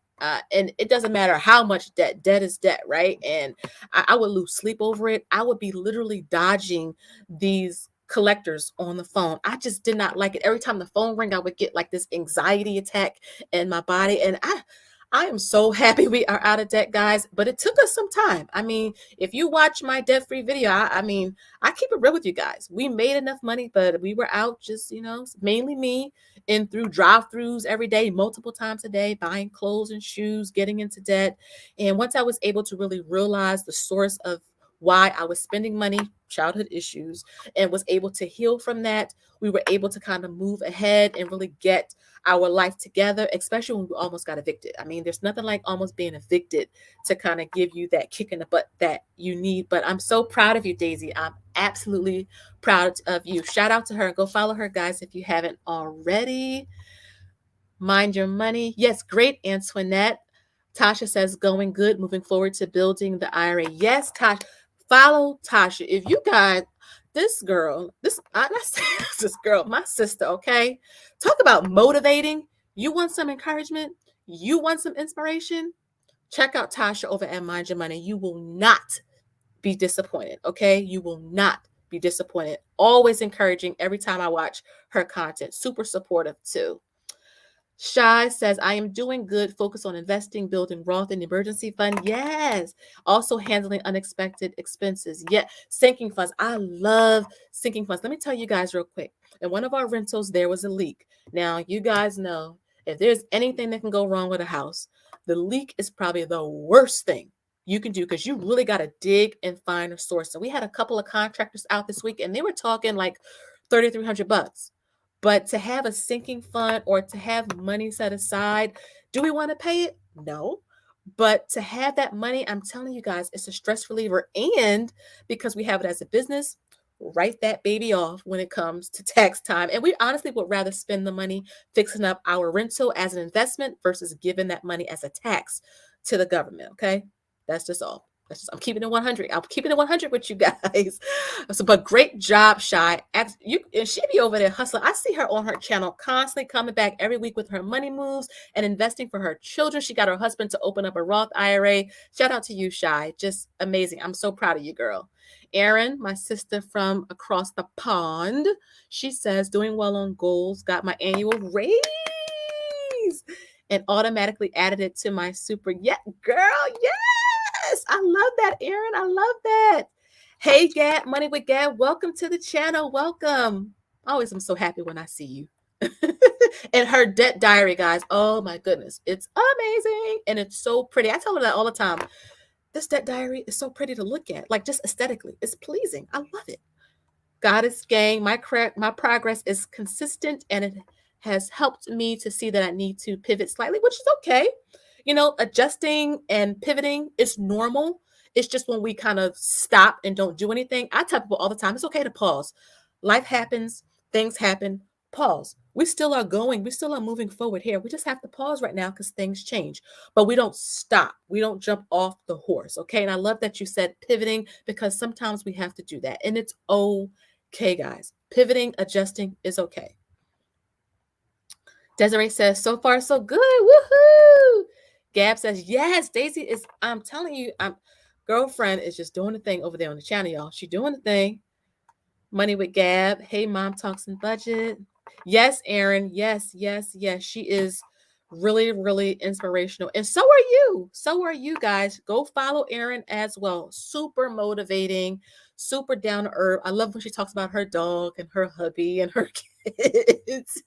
And it doesn't matter how much debt is debt, right? And I would lose sleep over it. I would be literally dodging these collectors on the phone. I just did not like it. Every time the phone rang, I would get like this anxiety attack in my body. And I am so happy we are out of debt, guys. But it took us some time. I mean, if you watch my debt-free video, I mean, I keep it real with you guys. We made enough money, but we were out just, mainly me in through drive-throughs every day, multiple times a day, buying clothes and shoes, getting into debt. And once I was able to really realize the source of why I was spending money, childhood issues, and was able to heal from that, we were able to kind of move ahead and really get our life together, especially when we almost got evicted. I mean, there's nothing like almost being evicted to kind of give you that kick in the butt that you need. But I'm so proud of you, Daisy. I'm absolutely proud of you. Shout out to her and go follow her, guys, if you haven't already. Mind your money. Yes, great, Antoinette. Tasha says, going good, moving forward to building the IRA. Yes, Tasha. Follow Tasha. If you got this girl, not this girl, my sister, okay? Talk about motivating. You want some encouragement? You want some inspiration? Check out Tasha over at Mind Your Money. You will not be disappointed, okay? You will not be disappointed. Always encouraging every time I watch her content. Super supportive too. Shy says, I am doing good. Focus on investing, building Roth and emergency fund. Yes. Also handling unexpected expenses. Yeah. Sinking funds. I love sinking funds. Let me tell you guys real quick. In one of our rentals, there was a leak. Now, you guys know if there's anything that can go wrong with a house, the leak is probably the worst thing you can do because you really got to dig and find a source. So we had a couple of contractors out this week and they were talking like $3,300. But to have a sinking fund or to have money set aside, do we want to pay it? No. But to have that money, I'm telling you guys, it's a stress reliever. And because we have it as a business, write that baby off when it comes to tax time. And we honestly would rather spend the money fixing up our rental as an investment versus giving that money as a tax to the government. Okay. That's just all. I'm keeping it 100. I'm keeping it 100 with you guys. So, but great job, Shy. And she be over there hustling. I see her on her channel constantly coming back every week with her money moves and investing for her children. She got her husband to open up a Roth IRA. Shout out to you, Shy. Just amazing. I'm so proud of you, girl. Erin, my sister from across the pond, she says, doing well on goals, got my annual raise and automatically added it to my super. Yeah, girl, yeah. Yes, I love that, Erin. I love that. Hey, Gab, Money with Gab, welcome to the channel. Welcome. Always, I'm so happy when I see you. And her debt diary, guys. Oh my goodness, it's amazing and it's so pretty. I tell her that all the time. This debt diary is so pretty to look at, like just aesthetically, it's pleasing. I love it. Goddess gang, my progress is consistent and it has helped me to see that I need to pivot slightly, which is okay. Adjusting and pivoting is normal. It's just when we kind of stop and don't do anything. I tell people all the time, it's okay to pause. Life happens, things happen, pause. We still are going, we still are moving forward here. We just have to pause right now because things change, but we don't stop. We don't jump off the horse. Okay. And I love that you said pivoting because sometimes we have to do that and it's okay, guys. Pivoting, adjusting is okay. Desiree says, so far so good. Woohoo! Gab says, yes, Daisy is, I'm telling you, girlfriend is just doing the thing over there on the channel, y'all. She doing the thing. Money with Gab. Hey, Mom Talks and Budget. Yes, Erin. Yes, yes, yes. She is really, really inspirational. And so are you. So are you guys. Go follow Erin as well. Super motivating, super down to earth. I love when she talks about her dog and her hubby and her It's,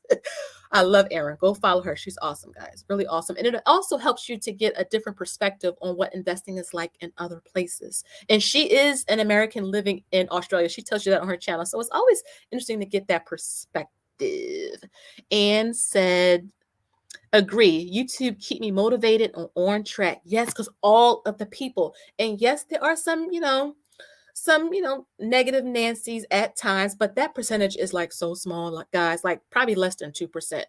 I love Erin. Go follow her. She's awesome, guys. Really awesome. And it also helps you to get a different perspective on what investing is like in other places. And she is an American living in Australia. She tells you that on her channel. So it's always interesting to get that perspective. Anne said, agree. YouTube keep me motivated and on track. Yes, because all of the people. And yes, there are some negative Nancy's at times, but that percentage is like so small, like guys, like probably less than 2%.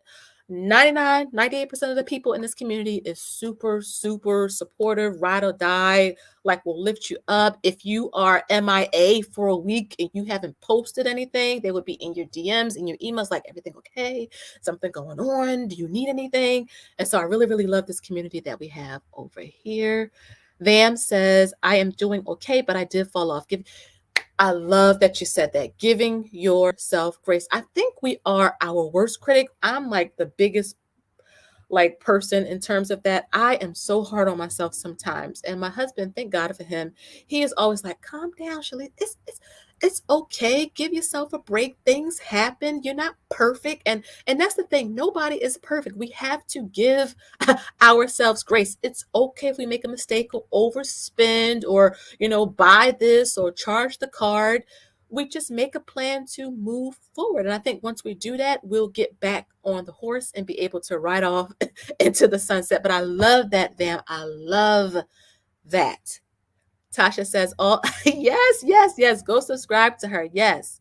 98% of the people in this community is super, super supportive, ride or die, like will lift you up. If you are MIA for a week and you haven't posted anything, they would be in your DMs and your emails, like, everything okay? Something going on? Do you need anything? And so I really, really love this community that we have over here. Vam says, I am doing okay, but I did fall off. I love that you said that. Giving yourself grace. I think we are our worst critic. I'm like the biggest like person in terms of that. I am so hard on myself sometimes. And my husband, thank God for him, he is always like, calm down, Shalene. It's okay. Give yourself a break. Things happen. You're not perfect. And that's the thing. Nobody is perfect. We have to give ourselves grace. It's okay if we make a mistake or overspend or, buy this or charge the card. We just make a plan to move forward. And I think once we do that, we'll get back on the horse and be able to ride off into the sunset. But I love that, Vam. I love that. Tasha says, oh, yes, yes, yes. Go subscribe to her. Yes.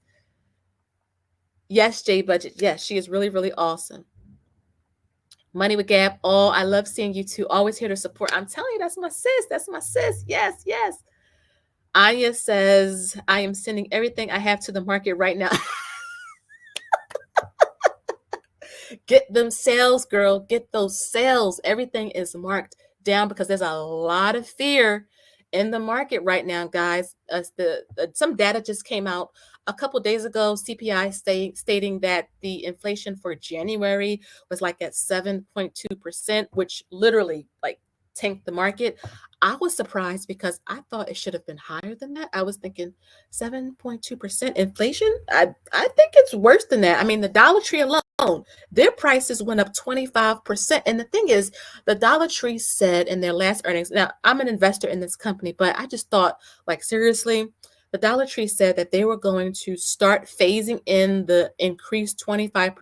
Yes, J Budget. Yes, she is really, really awesome. Money with Gab. Oh, I love seeing you two. Always here to support. I'm telling you, that's my sis. That's my sis. Yes, yes. Anya says, I am sending everything I have to the market right now. Get them sales, girl. Get those sales. Everything is marked down because there's a lot of fear in the market right now, guys. Some data just came out a couple days ago. CPI stating that the inflation for January was like at 7.2%, which literally like tanked the market. I was surprised because I thought it should have been higher than that. I was thinking 7.2% inflation. I think it's worse than that. I mean, the Dollar Tree alone, their prices went up 25%. And the thing is, the Dollar Tree said in their last earnings, now I'm an investor in this company, but I just thought, like, seriously, the Dollar Tree said that they were going to start phasing in the increased 25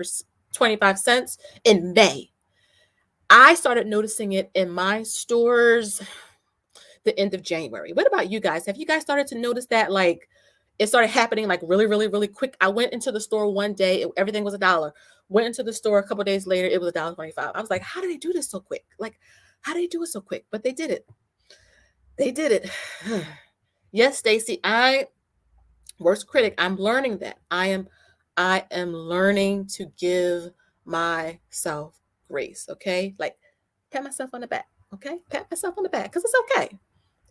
cents in May. I started noticing it in my stores the end of January. What about you guys? Have you guys started to notice that, like, it started happening like really, really, really quick? I went into the store one day, everything was $1. Went into the store a couple days later, it was $1.25. I was like, how did they do this so quick? Like, how did they do it so quick? But they did it. They did it. Yes, Stacy, worst critic. I'm learning that. I am learning to give myself grace. Okay, like pat myself on the back. Okay, pat myself on the back because it's okay.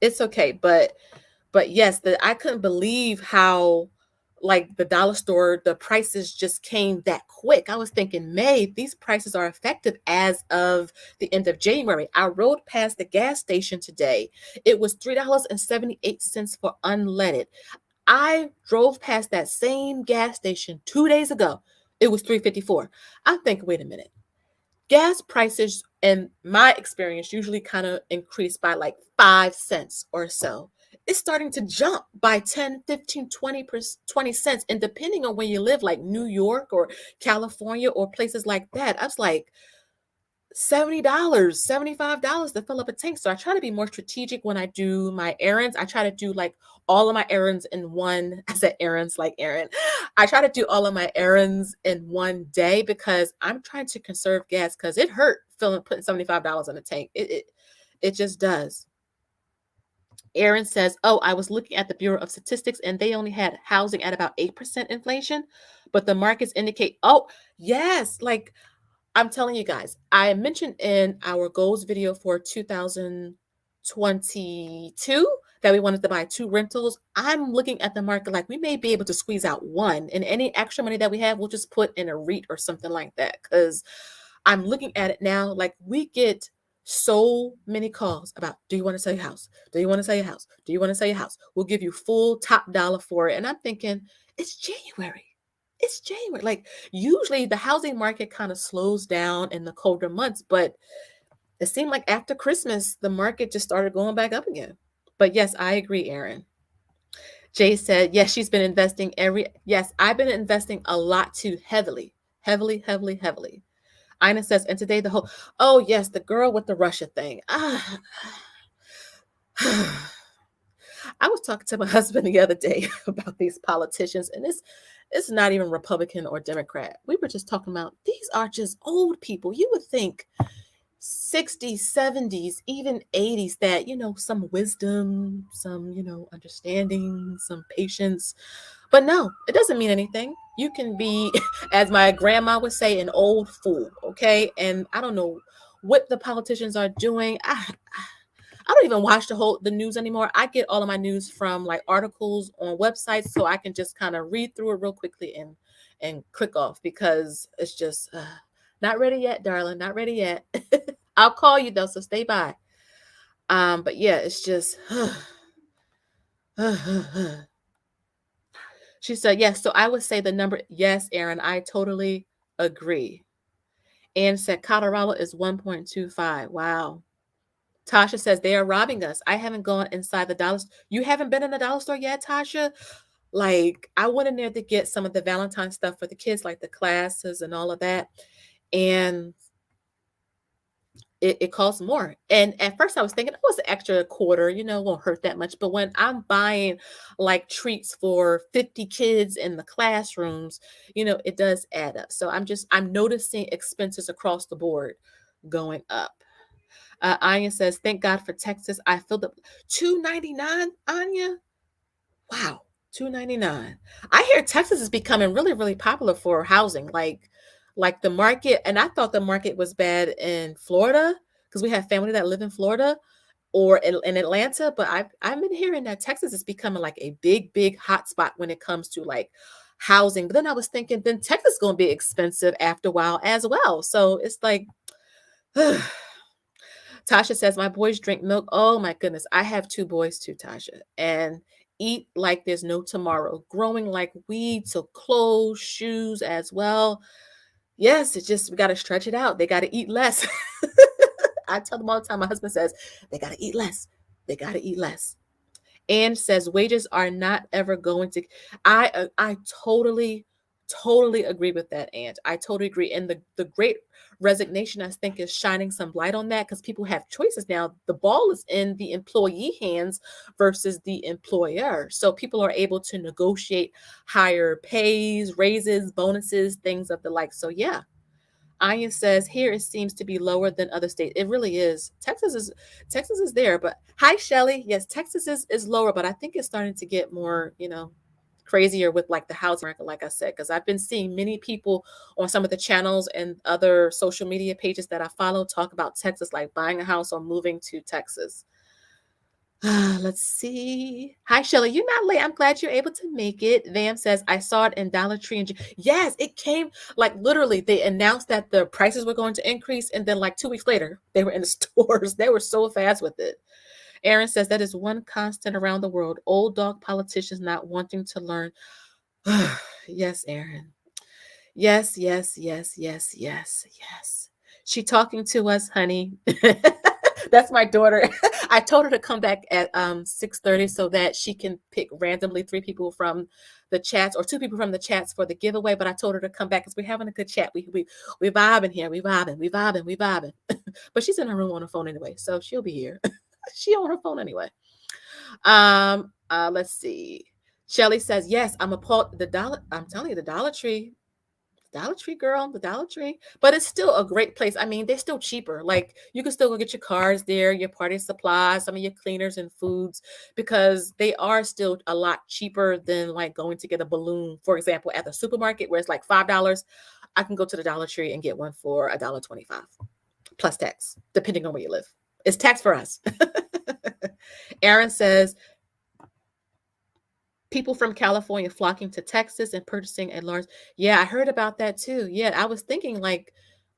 It's okay. But yes, I couldn't believe how, like, the dollar store, the prices just came that quick. I was thinking, May, these prices are effective as of the end of January. I rode past the gas station today. It was $3.78 for unleaded. I drove past that same gas station 2 days ago. It was $3.54. I'm thinking, wait a minute. Gas prices, in my experience, usually kind of increase by like 5 cents or so. It's starting to jump by 10, 15, 20 cents. And depending on where you live, like New York or California or places like that, I was like, $70, $75 to fill up a tank. So I try to be more strategic when I do my errands. I try to do like all of my errands in one. I said errands like Aaron. I try to do all of my errands in one day because I'm trying to conserve gas because it hurt putting $75 in a tank. It just does. Aaron says, oh, I was looking at the Bureau of Statistics and they only had housing at about 8% inflation, but the markets indicate, oh, yes, like, I'm telling you guys, I mentioned in our goals video for 2022 that we wanted to buy 2 rentals. I'm looking at the market like we may be able to squeeze out one, and any extra money that we have, we'll just put in a REIT or something like that. Because I'm looking at it now, like, we get so many calls about, do you want to sell your house? Do you want to sell your house? Do you want to sell your house? We'll give you full top dollar for it. And I'm thinking, it's January. It's January. Like usually the housing market kind of slows down in the colder months, but it seemed like after Christmas, the market just started going back up again. But yes, I agree, Aaron. Jay said, yes, she's been investing yes, I've been investing a lot too, heavily, heavily, heavily, heavily. Ina says, and today the whole, oh yes, the girl with the Russia thing. I was talking to my husband the other day about these politicians, and it's not even Republican or Democrat. We were just talking about these are just old people. You would think 60s, 70s, even 80s that, some wisdom, some, understanding, some patience. But no, it doesn't mean anything. You can be, as my grandma would say, an old fool, okay? And I don't know what the politicians are doing. I don't even watch the news anymore. I get all of my news from like articles on websites, so I can just kind of read through it real quickly and click off, because it's just not ready yet, darling. Not ready yet. I'll call you though, so stay by. But yeah, it's just she said, yes. So I would say the number, yes, Aaron, I totally agree. Anne said Colorado is 1.25. Wow. Tasha says they are robbing us. I haven't gone inside the dollar. You haven't been in the dollar store yet, Tasha? Like, I went in there to get some of the Valentine stuff for the kids, like the classes and all of that. And it costs more. And at first I was thinking, oh, it's an extra quarter, won't hurt that much. But when I'm buying like treats for 50 kids in the classrooms, it does add up. So I'm noticing expenses across the board going up. Anya says, thank God for Texas. I filled up $2.99, Anya. Wow, $2.99. I hear Texas is becoming really, really popular for housing. Like the market, and I thought the market was bad in Florida because we have family that live in Florida or in Atlanta, but I've been hearing that Texas is becoming like a big, big hot spot when it comes to like housing. But then I was thinking, then Texas is going to be expensive after a while as well. So it's like, Tasha says, my boys drink milk. Oh my goodness. I have two boys too, Tasha. And eat like there's no tomorrow. Growing like weeds, so clothes, shoes as well. Yes, it's just, we got to stretch it out. They got to eat less. I tell them all the time, my husband says, they got to eat less. They got to eat less. And says wages are not ever going to. I totally agree with that, and I totally agree. And the great resignation, I think, is shining some light on that, because people have choices now. The ball is in the employee hands versus the employer, so people are able to negotiate higher pays, raises, bonuses, things of the like. So yeah. Anya says here it seems to be lower than other states. It really is. Texas is there, but hi Shelly. Yes, Texas is lower, but I think it's starting to get more, crazier with like the housing market, like I said, because I've been seeing many people on some of the channels and other social media pages that I follow talk about Texas, like buying a house or moving to Texas. Let's see. Hi, Shelly. You're not late. I'm glad you're able to make it. Vam says, I saw it in Dollar Tree. Yes, it came like literally. They announced that the prices were going to increase. And then, like 2 weeks later, they were in the stores. They were so fast with it. Aaron says, that is one constant around the world. Old dog politicians not wanting to learn. Yes, Aaron. Yes, yes, yes, yes, yes, yes. She talking to us, honey. That's my daughter. I told her to come back at 6:30 so that she can pick randomly 3 people from the chats or 2 people from the chats for the giveaway. But I told her to come back because we're having a good chat. We vibing here. We vibing. We vibing. We vibing. But she's in her room on her phone anyway, so she'll be here. She on her phone anyway. Let's see. Shelly says, yes, I'm appalled. I'm telling you, the Dollar Tree. Dollar Tree, girl, the Dollar Tree. But it's still a great place. I mean, they're still cheaper. Like you can still go get your cars there, your party supplies, some of your cleaners and foods, because they are still a lot cheaper than like going to get a balloon, for example, at the supermarket where it's like $5. I can go to the Dollar Tree and get one for $1.25 plus tax, depending on where you live. It's tax for us. Aaron says, people from California flocking to Texas and purchasing a large. Yeah, I heard about that too. Yeah, I was thinking like,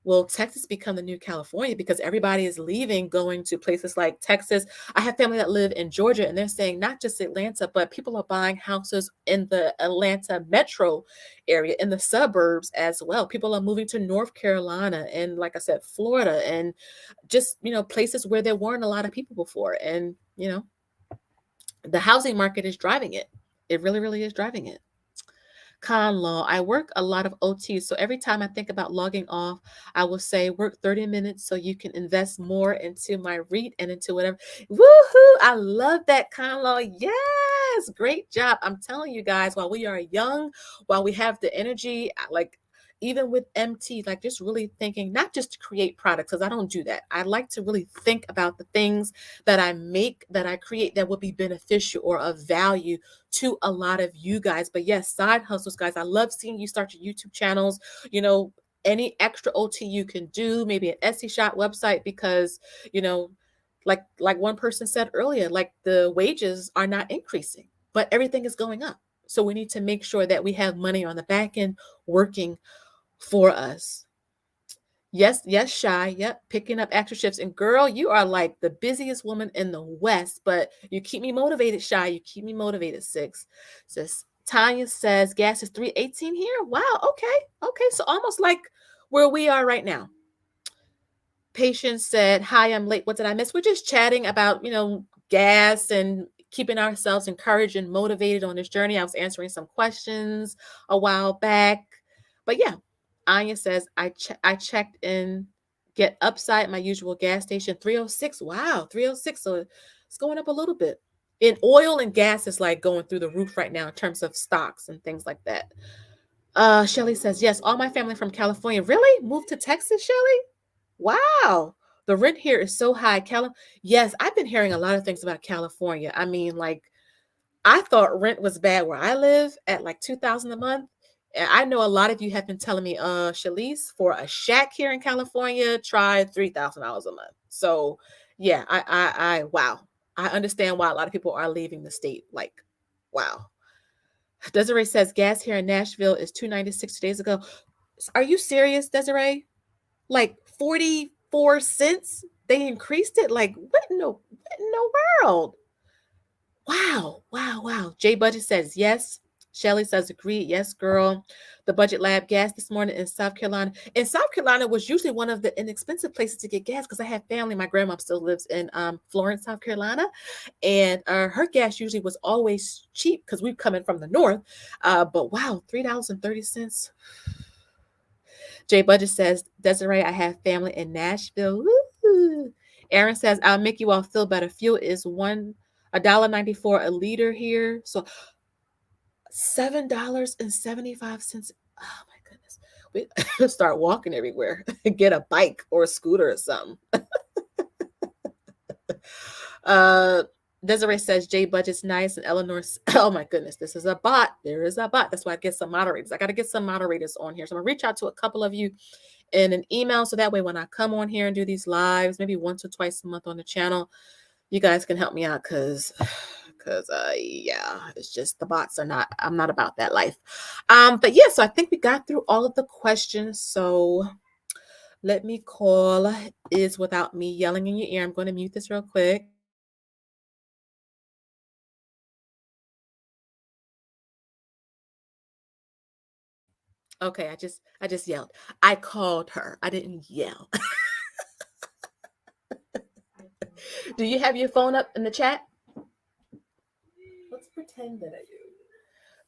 Will Texas become the new California? Because everybody is leaving, going to places like Texas. I have family that live in Georgia, and they're saying not just Atlanta, but people are buying houses in the Atlanta metro area, in the suburbs as well. People are moving to North Carolina and, like I said, Florida, and just, places where there weren't a lot of people before. And, the housing market is driving it. It really, really is driving it. Con law. I work a lot of OT, so every time I think about logging off, I will say work 30 minutes so you can invest more into my REIT and into whatever. Woohoo! I love that, con law. Yes, great job. I'm telling you guys, while we are young, while we have the energy, like even with MT, like just really thinking, not just to create products, because I don't do that. I like to really think about the things that I make, that I create, that will be beneficial or of value to a lot of you guys. But yes, side hustles, guys. I love seeing you start your YouTube channels. Any extra OT you can do, maybe an Etsy shop website, because you know, like one person said earlier, like the wages are not increasing, but everything is going up. So we need to make sure that we have money on the back end working for us. Yes, yes, Shy. Yep, picking up extra shifts. And girl, you are like the busiest woman in the West, but you keep me motivated, Shy. You keep me motivated, Six. Sis Tanya says gas is 318 here. Wow, okay. Okay, so almost like where we are right now. Patience said, "Hi, I'm late. What did I miss?" We're just chatting about, gas and keeping ourselves encouraged and motivated on this journey. I was answering some questions a while back. But yeah, Anya says, I checked in, get upside my usual gas station, 306. Wow, 306. So it's going up a little bit. In oil and gas is like going through the roof right now in terms of stocks and things like that. Shelly says, yes, all my family from California. Really? Moved to Texas, Shelly? Wow. The rent here is so high. Yes, I've been hearing a lot of things about California. I mean, like, I thought rent was bad where I live at like 2,000 a month. And I know a lot of you have been telling me, Shalise, for a shack here in California, try $3,000 a month. So yeah, wow. I understand why a lot of people are leaving the state. Like, wow. Desiree says gas here in Nashville is $2.96 days ago. Are you serious, Desiree? Like 44 cents? They increased it? Like, what in the world? Wow, wow, wow. Jay Budget says yes. Shelly says agree. Yes, girl. The Budget Lab gas this morning in South Carolina. In South Carolina was usually one of the inexpensive places to get gas because I have family. My grandma still lives in Florence, South Carolina, and her gas usually was always cheap because we're coming from the north. But wow, $3.30. Jay Budget says, Desiree, I have family in Nashville. Woo-hoo. Aaron says, I'll make you all feel better. Fuel is $1.94 a liter here. So $7.75. Oh my goodness. We start walking everywhere. Get a bike or a scooter or something. Desiree says Jay Budget's nice, and Eleanor, oh my goodness, this is a bot. There is a bot. That's why I get some moderators. I got to get some moderators on here. So I'm gonna reach out to a couple of you in an email, so that way when I come on here and do these lives, maybe once or twice a month on the channel, you guys can help me out because yeah, it's just the bots are not, I'm not about that life. But yeah, so I think we got through all of the questions. So let me call is without me yelling in your ear. I'm going to mute this real quick. Okay, I just yelled. I called her. I didn't yell. Do you have your phone up in the chat? Let's pretend that I do.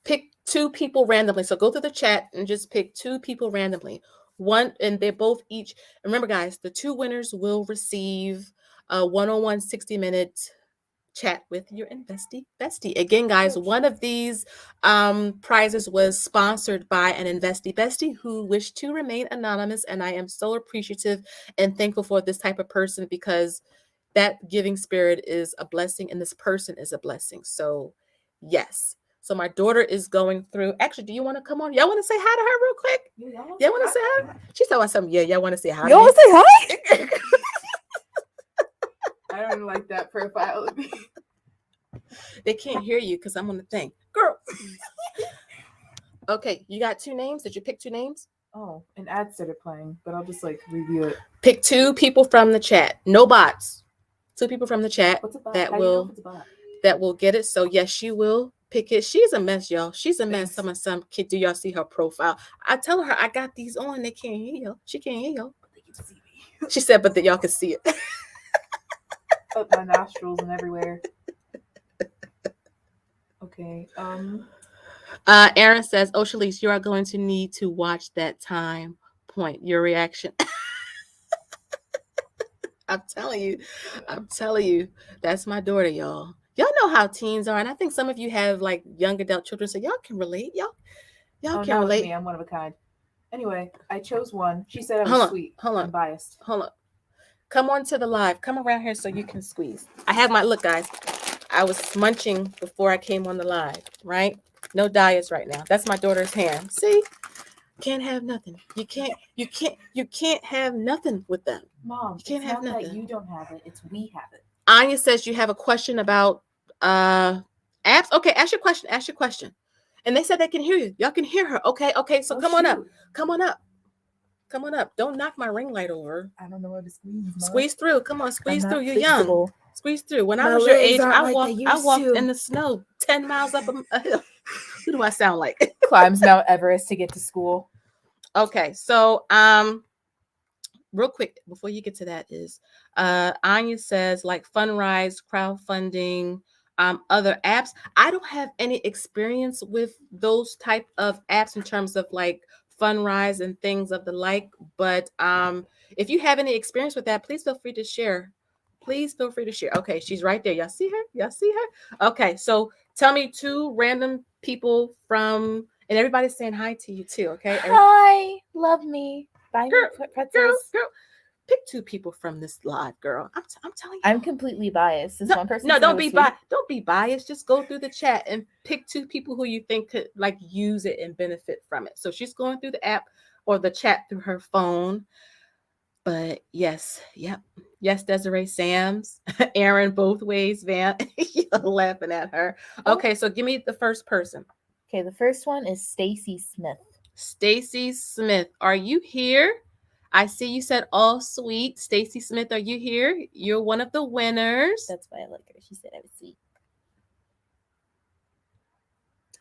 Pick two people randomly. So go through the chat and just pick two people randomly. One, and they're both each. Remember, guys, the two winners will receive a one-on-one 60-minute chat with your investing bestie. Again, guys, one of these prizes was sponsored by an investing bestie who wished to remain anonymous, and I am so appreciative and thankful for this type of person because that giving spirit is a blessing and this person is a blessing. So yes. So my daughter is going through. Actually, do you want to come on? Y'all want to say hi to her real quick? Y'all want to say hi? She's talking about something. Yeah, y'all want to say hi? You want to say hi? I don't like that profile. They can't hear you because I'm on the thing. Girl. Okay, you got two names? Did you pick two names? Oh, an ad started playing, but I'll just like review it. Pick 2 people from the chat. No bots. 2 people from the chat What's a bot? that How do you know will if it's a bot? that will get it. So yes, she will pick it. She's a mess, y'all. She's a mess. Thanks. Some kid. Do y'all see her profile? I tell her I got these on. They can't hear you. She can't hear you. But they can see me. She said, but that y'all can see it. Up my nostrils and everywhere. Okay. Aaron says, "Oh, Shalise, you are going to need to watch that time point. Your reaction." I'm telling you, that's my daughter, y'all. Y'all know how teens are, and I think some of you have like young adult children, so y'all can relate. Y'all can not with relate. me. I'm one of a kind. Anyway, I chose one. She said I was Hold on, sweet. hold on. I'm biased. Hold on. Come on to the live. Come around here so you can squeeze. I have my look, guys. I was munching before I came on the live, right? No diets right now. That's my daughter's hand. See? Can't have nothing. You can't have nothing with them. Mom, You can't it's have not nothing. that you don't have it, it's we have it. Anya says you have a question about apps. Okay, ask your question. And they said they can hear you. Y'all can hear her. Okay, so come on up. Come on up. Don't knock my ring light over. I don't know where to squeeze. Mom. Squeeze through. Come on, squeeze through. You're flexible. young. Squeeze through. When I My was your legs age, aren't I like walked they I used walked to. in the snow 10 miles up a hill. Who do I sound like? Climbs Mount Everest to get to school. Okay, so real quick before you get to that is Anya says like Fundrise, crowdfunding, other apps. I don't have any experience with those type of apps in terms of like Fundrise and things of the like, but if you have any experience with that, please feel free to share. Please feel free to share. Okay, she's right there. Y'all see her? Okay, so tell me 2 random people from, and everybody's saying hi to you too, okay? Hi, love me. Buy me pretzels. Girl, pick 2 people from this live, girl. I'm telling you. I'm completely biased. This one person. No, don't be biased. Don't be biased. Just go through the chat and pick 2 people who you think could like use it and benefit from it. So she's going through the app or the chat through her phone. But yes, Desiree Sams, Aaron, both ways, Van. You're laughing at her. Okay, so give me the first person. Okay, the first one is Stacy Smith. Stacy Smith, are you here? I see you said all sweet. Stacy Smith, are you here? You're one of the winners. That's why I like her. She said I was sweet.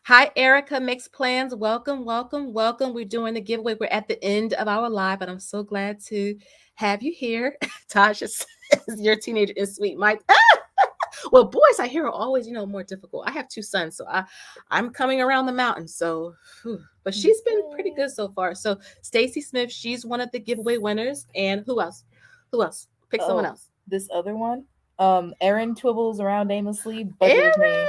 Hi, Erica Makes Plans. Welcome. We're doing the giveaway. We're at the end of our live, but I'm so glad to have you here. Tasha says your teenager is sweet. Mike. Well, boys, I hear are always, more difficult. I have 2 sons, so I'm coming around the mountain. So, but she's been pretty good so far. So Stacy Smith, she's one of the giveaway winners. And who else? Pick someone else. This other one. Aaron twibbles around aimlessly. Aaron.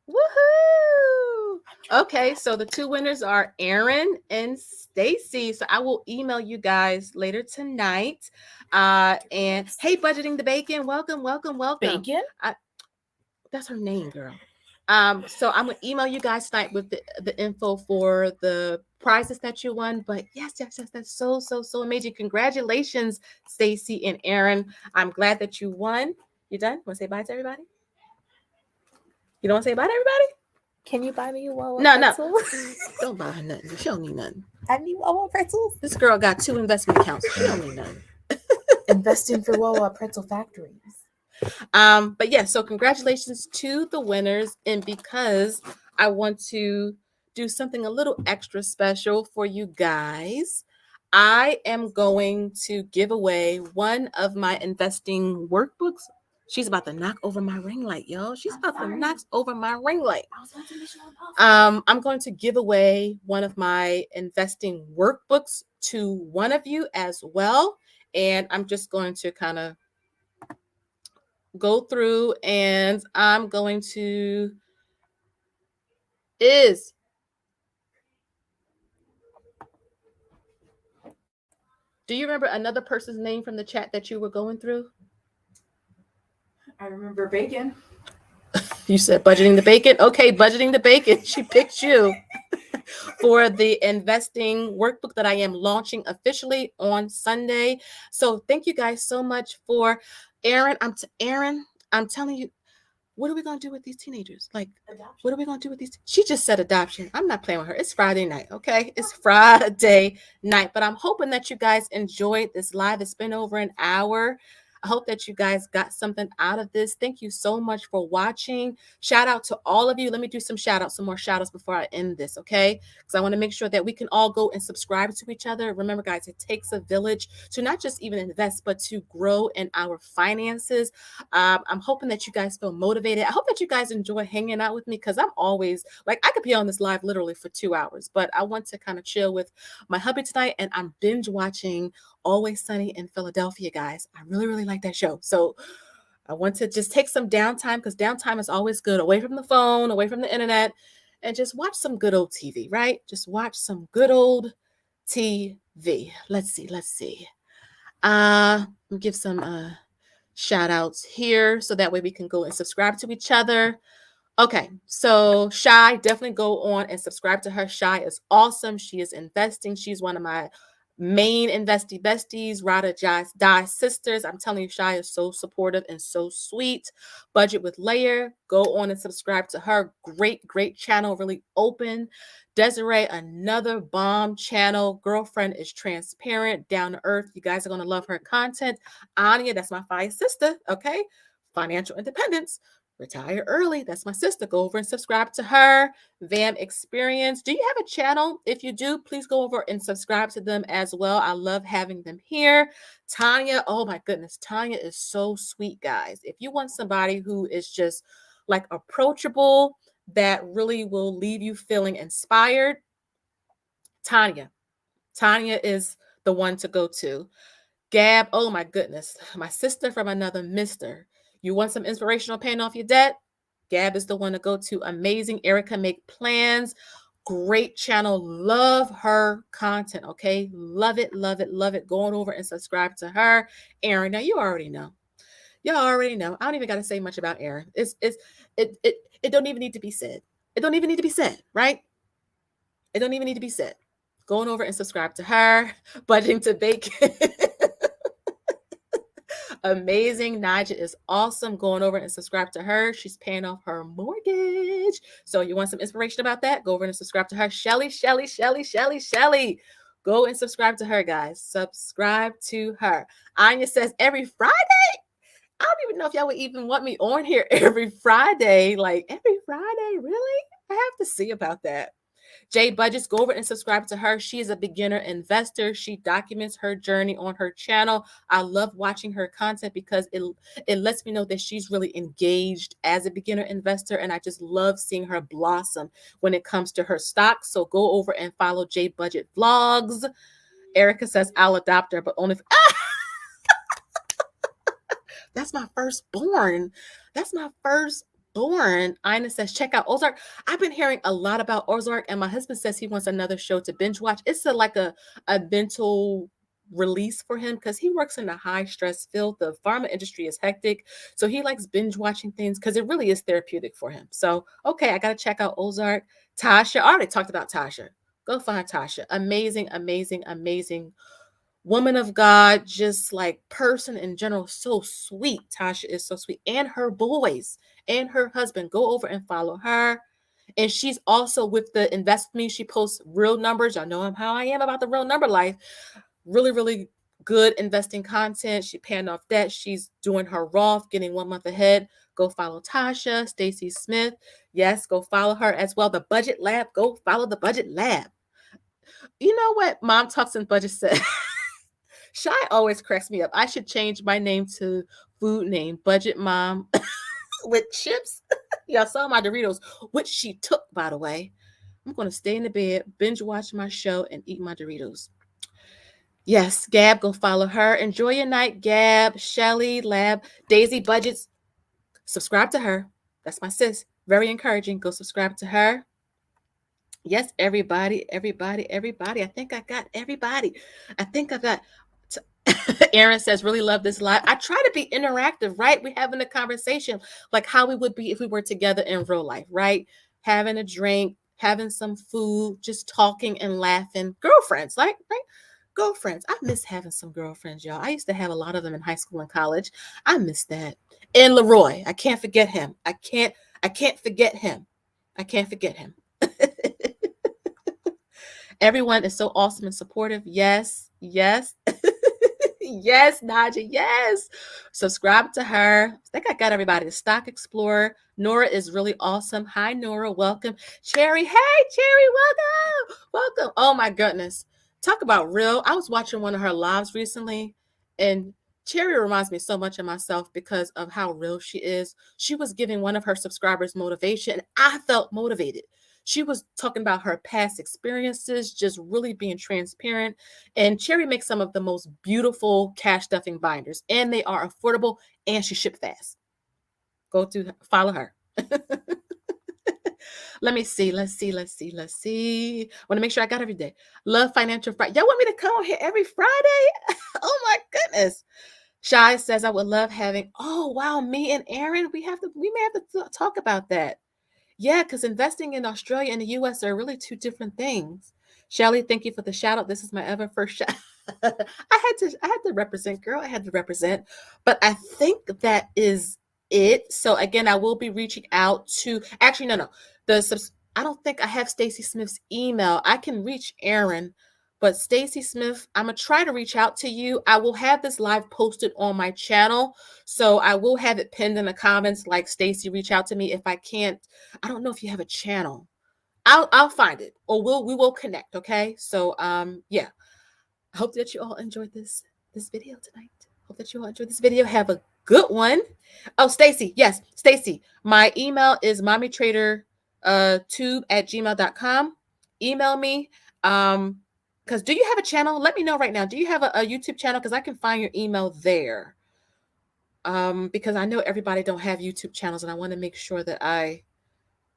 Woohoo! Okay, so the 2 winners are Aaron and Stacy. So I will email you guys later tonight. And hey, Budgeting the Bacon, welcome. Bacon? That's her name, girl. So I'm gonna email you guys tonight with the info for the prizes that you won. But yes, that's so amazing. Congratulations, Stacy and Aaron. I'm glad that you won. You done? Want to say bye to everybody? You don't want to say bye to everybody? Can you buy me a Wawa pretzel? No. Don't buy her nothing. She don't need nothing. I need Wawa pretzels. This girl got 2 investment accounts. She don't need nothing. Investing for Wawa pretzel factories. But yeah, so congratulations to the winners. And because I want to do something a little extra special for you guys, I am going to give away one of my investing workbooks. She's about to knock over my ring light, y'all. She's about to knock over my ring light. I'm going to give away one of my investing workbooks to one of you as well. And I'm just going to kind of go through, and I'm going to do you remember another person's name from the chat that you were going through? I remember Bacon. You said Budgeting the Bacon. Okay, Budgeting the Bacon. She picked you for the investing workbook that I am launching officially on Sunday. So thank you guys so much for Aaron. I'm telling you, What are we gonna do with these teenagers? Like, Adoption. what are we gonna do with these? She just said adoption. I'm not playing with her. It's Friday night, okay? It's Friday night. But I'm hoping that you guys enjoyed this live. It's been over an hour. I hope that you guys got something out of this. Thank you so much for watching. Shout out to all of you. Let me do some shout outs, some more shout outs before I end this, okay? Because I want to make sure that we can all go and subscribe to each other. Remember, guys, it takes a village to not just even invest, but to grow in our finances. I'm hoping that you guys feel motivated. I hope that you guys enjoy hanging out with me because I'm always like, I could be on this live literally for 2 hours, but I want to kind of chill with my hubby tonight. And I'm binge watching Always Sunny in Philadelphia, guys. I really, really like that show. So I want to just take some downtime because downtime is always good, away from the phone, away from the internet, and just watch some good old TV, right? Just watch some good old TV. Let's see. Let's see. Give some shout outs here so that way we can go and subscribe to each other. Okay, so Shy, definitely go on and subscribe to her. Shy is awesome. She is investing. She's one of my main investy besties, Rada Die sisters. I'm telling you, Shy is so supportive and so sweet. Budget with Layer, go on and subscribe to her. Great, great channel, really open. Desiree, another bomb channel. Girlfriend is transparent, down to earth. You guys are going to love her content. Anya, that's my fire sister, okay? Financial independence. Retire early. That's my sister. Go over and subscribe to her. Vam Experience. Do you have a channel? If you do, please go over and subscribe to them as well. I love having them here. Tanya, oh my goodness. Tanya is so sweet, guys. If you want somebody who is just like approachable, that really will leave you feeling inspired, Tanya. Tanya is the one to go to. Gab, oh my goodness, my sister from another mister. You want some inspirational paying off your debt? Gab is the one to go to. Amazing. Erica Make Plans. Great channel. Love her content. Okay. Love it, love it, love it. Going over and subscribe to her. Erin, now you already know. Y'all already know. I don't even gotta say much about Erin. It don't even need to be said. It don't even need to be said, right? It don't even need to be said. Going over and subscribe to her. Budgeting to bake. Amazing. Naja is awesome. Going over and subscribe to her. She's paying off her mortgage. So you want some inspiration about that? Go over and subscribe to her. Shelly. Go and subscribe to her, guys. Subscribe to her. Anya says every Friday. I don't even know if y'all would even want me on here every Friday. Like every Friday, really? I have to see about that. Jay Budgets, go over and subscribe to her. She is a beginner investor. She documents her journey on her channel. I love watching her content because it lets me know that she's really engaged as a beginner investor, and I just love seeing her blossom when it comes to her stocks. So go over and follow Jay Budget Vlogs. Erica says I'll adopt her, but only if that's my firstborn. That's my firstborn. Ina says, check out Ozark. I've been hearing a lot about Ozark, and my husband says he wants another show to binge watch. It's like a mental release for him because he works in a high stress field. The pharma industry is hectic. So he likes binge watching things because it really is therapeutic for him. So, okay, I got to check out Ozark. Tasha, I already talked about Tasha. Go find Tasha. Amazing, amazing, amazing woman of God, just like person in general, so sweet. Tasha is so sweet. And her boys and her husband. Go over and follow her. And she's also with the Invest With Me. She posts real numbers. Y'all know how I am about the real number life. Really, really good investing content. She paying off debt. She's doing her Roth, getting 1 month ahead. Go follow Tasha, Stacy Smith. Yes, go follow her as well. The Budget Lab. Go follow the Budget Lab. You know what Mom Talks and Budget said? Shy always cracks me up. I should change my name to food name Budget Mom with chips. Y'all saw my Doritos, which she took, by the way. I'm going to stay in the bed, binge watch my show, and eat my Doritos. Yes, Gab, go follow her. Enjoy your night, Gab, Shelly, Lab, Daisy Budgets. Subscribe to her. That's my sis. Very encouraging. Go subscribe to her. Yes, everybody. I think I got everybody. I think I got. Aaron says, really love this live. I try to be interactive, right? We're having a conversation like how we would be if we were together in real life, right? Having a drink, having some food, just talking and laughing. Girlfriends, like, right? Girlfriends. I miss having some girlfriends, y'all. I used to have a lot of them in high school and college. I miss that. And Leroy, I can't forget him. I can't forget him. I can't forget him. Everyone is so awesome and supportive. Yes, yes. Yes, Naja, yes. Subscribe to her. I think I got everybody. The Stock Explorer. Nora is really awesome. Hi, Nora. Welcome. Cherry. Hey, Cherry. Welcome. Welcome. Oh, my goodness. Talk about real. I was watching one of her lives recently, and Cherry reminds me so much of myself because of how real she is. She was giving one of her subscribers motivation, and I felt motivated. She was talking about her past experiences, just really being transparent. And Cherry makes some of the most beautiful cash stuffing binders, and they are affordable, and she shipped fast. Go to follow her. Let me see. Let's see. Let's see. Let's see. Want to make sure I got every day. Love Financial Friday. Y'all want me to come on here every Friday? Oh my goodness. Shy says I would love having. Oh wow, me and Aaron. We may have to talk about that. Yeah, because investing in Australia and the US are really two different things. Shelly, thank you for the shout out. This is my ever first shout. I had to represent, girl. I had to represent. But I think that is it. So again, I will be reaching out to actually no. I don't think I have Stacy Smith's email. I can reach Aaron, but Stacy Smith, I'm gonna try to reach out to you. I will have this live posted on my channel. So I will have it pinned in the comments like Stacy, reach out to me if I can't. I don't know if you have a channel. I'll find it or we will connect, okay? So yeah. I hope that you all enjoyed this video tonight. Hope that you all enjoyed this video. Have a good one. Oh, Stacy, yes, Stacy. My email is mommytrader tube@gmail.com. Email me. Because do you have a channel? Let me know right now. Do you have a YouTube channel? Because I can find your email there. Because I know everybody don't have YouTube channels, and I want to make sure that I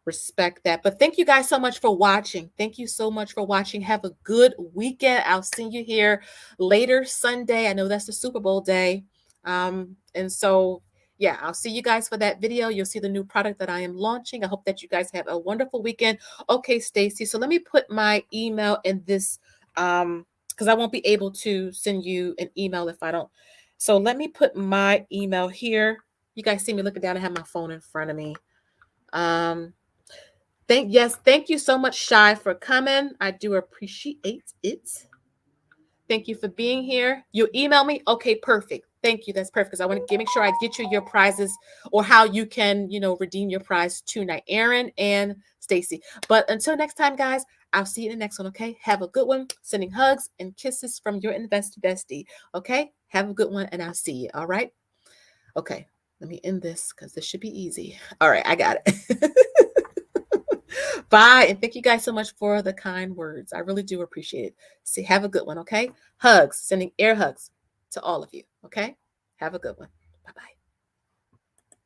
respect that. But thank you guys so much for watching. Thank you so much for watching. Have a good weekend. I'll see you here later Sunday. I know that's the Super Bowl day. And so yeah, I'll see you guys for that video. You'll see the new product that I am launching. I hope that you guys have a wonderful weekend. Okay, Stacy. So let me put my email in this because I won't be able to send you an email if I don't. So let me put my email here. You guys see me looking down. I have my phone in front of me. Thank you so much, Shy, for coming. I do appreciate it. Thank you for being here. You email me? Okay, perfect. Thank you. That's perfect because I want to make sure I get you your prizes or how you can, redeem your prize tonight. Aaron and Stacy. But until next time, guys, I'll see you in the next one, okay? Have a good one. Sending hugs and kisses from your Invest Bestie, okay? Have a good one, and I'll see you, all right? Okay, let me end this because this should be easy. All right, I got it. Bye. And thank you guys so much for the kind words. I really do appreciate it. See, have a good one, okay? Hugs, sending air hugs to all of you, okay? Have a good one. Bye-bye.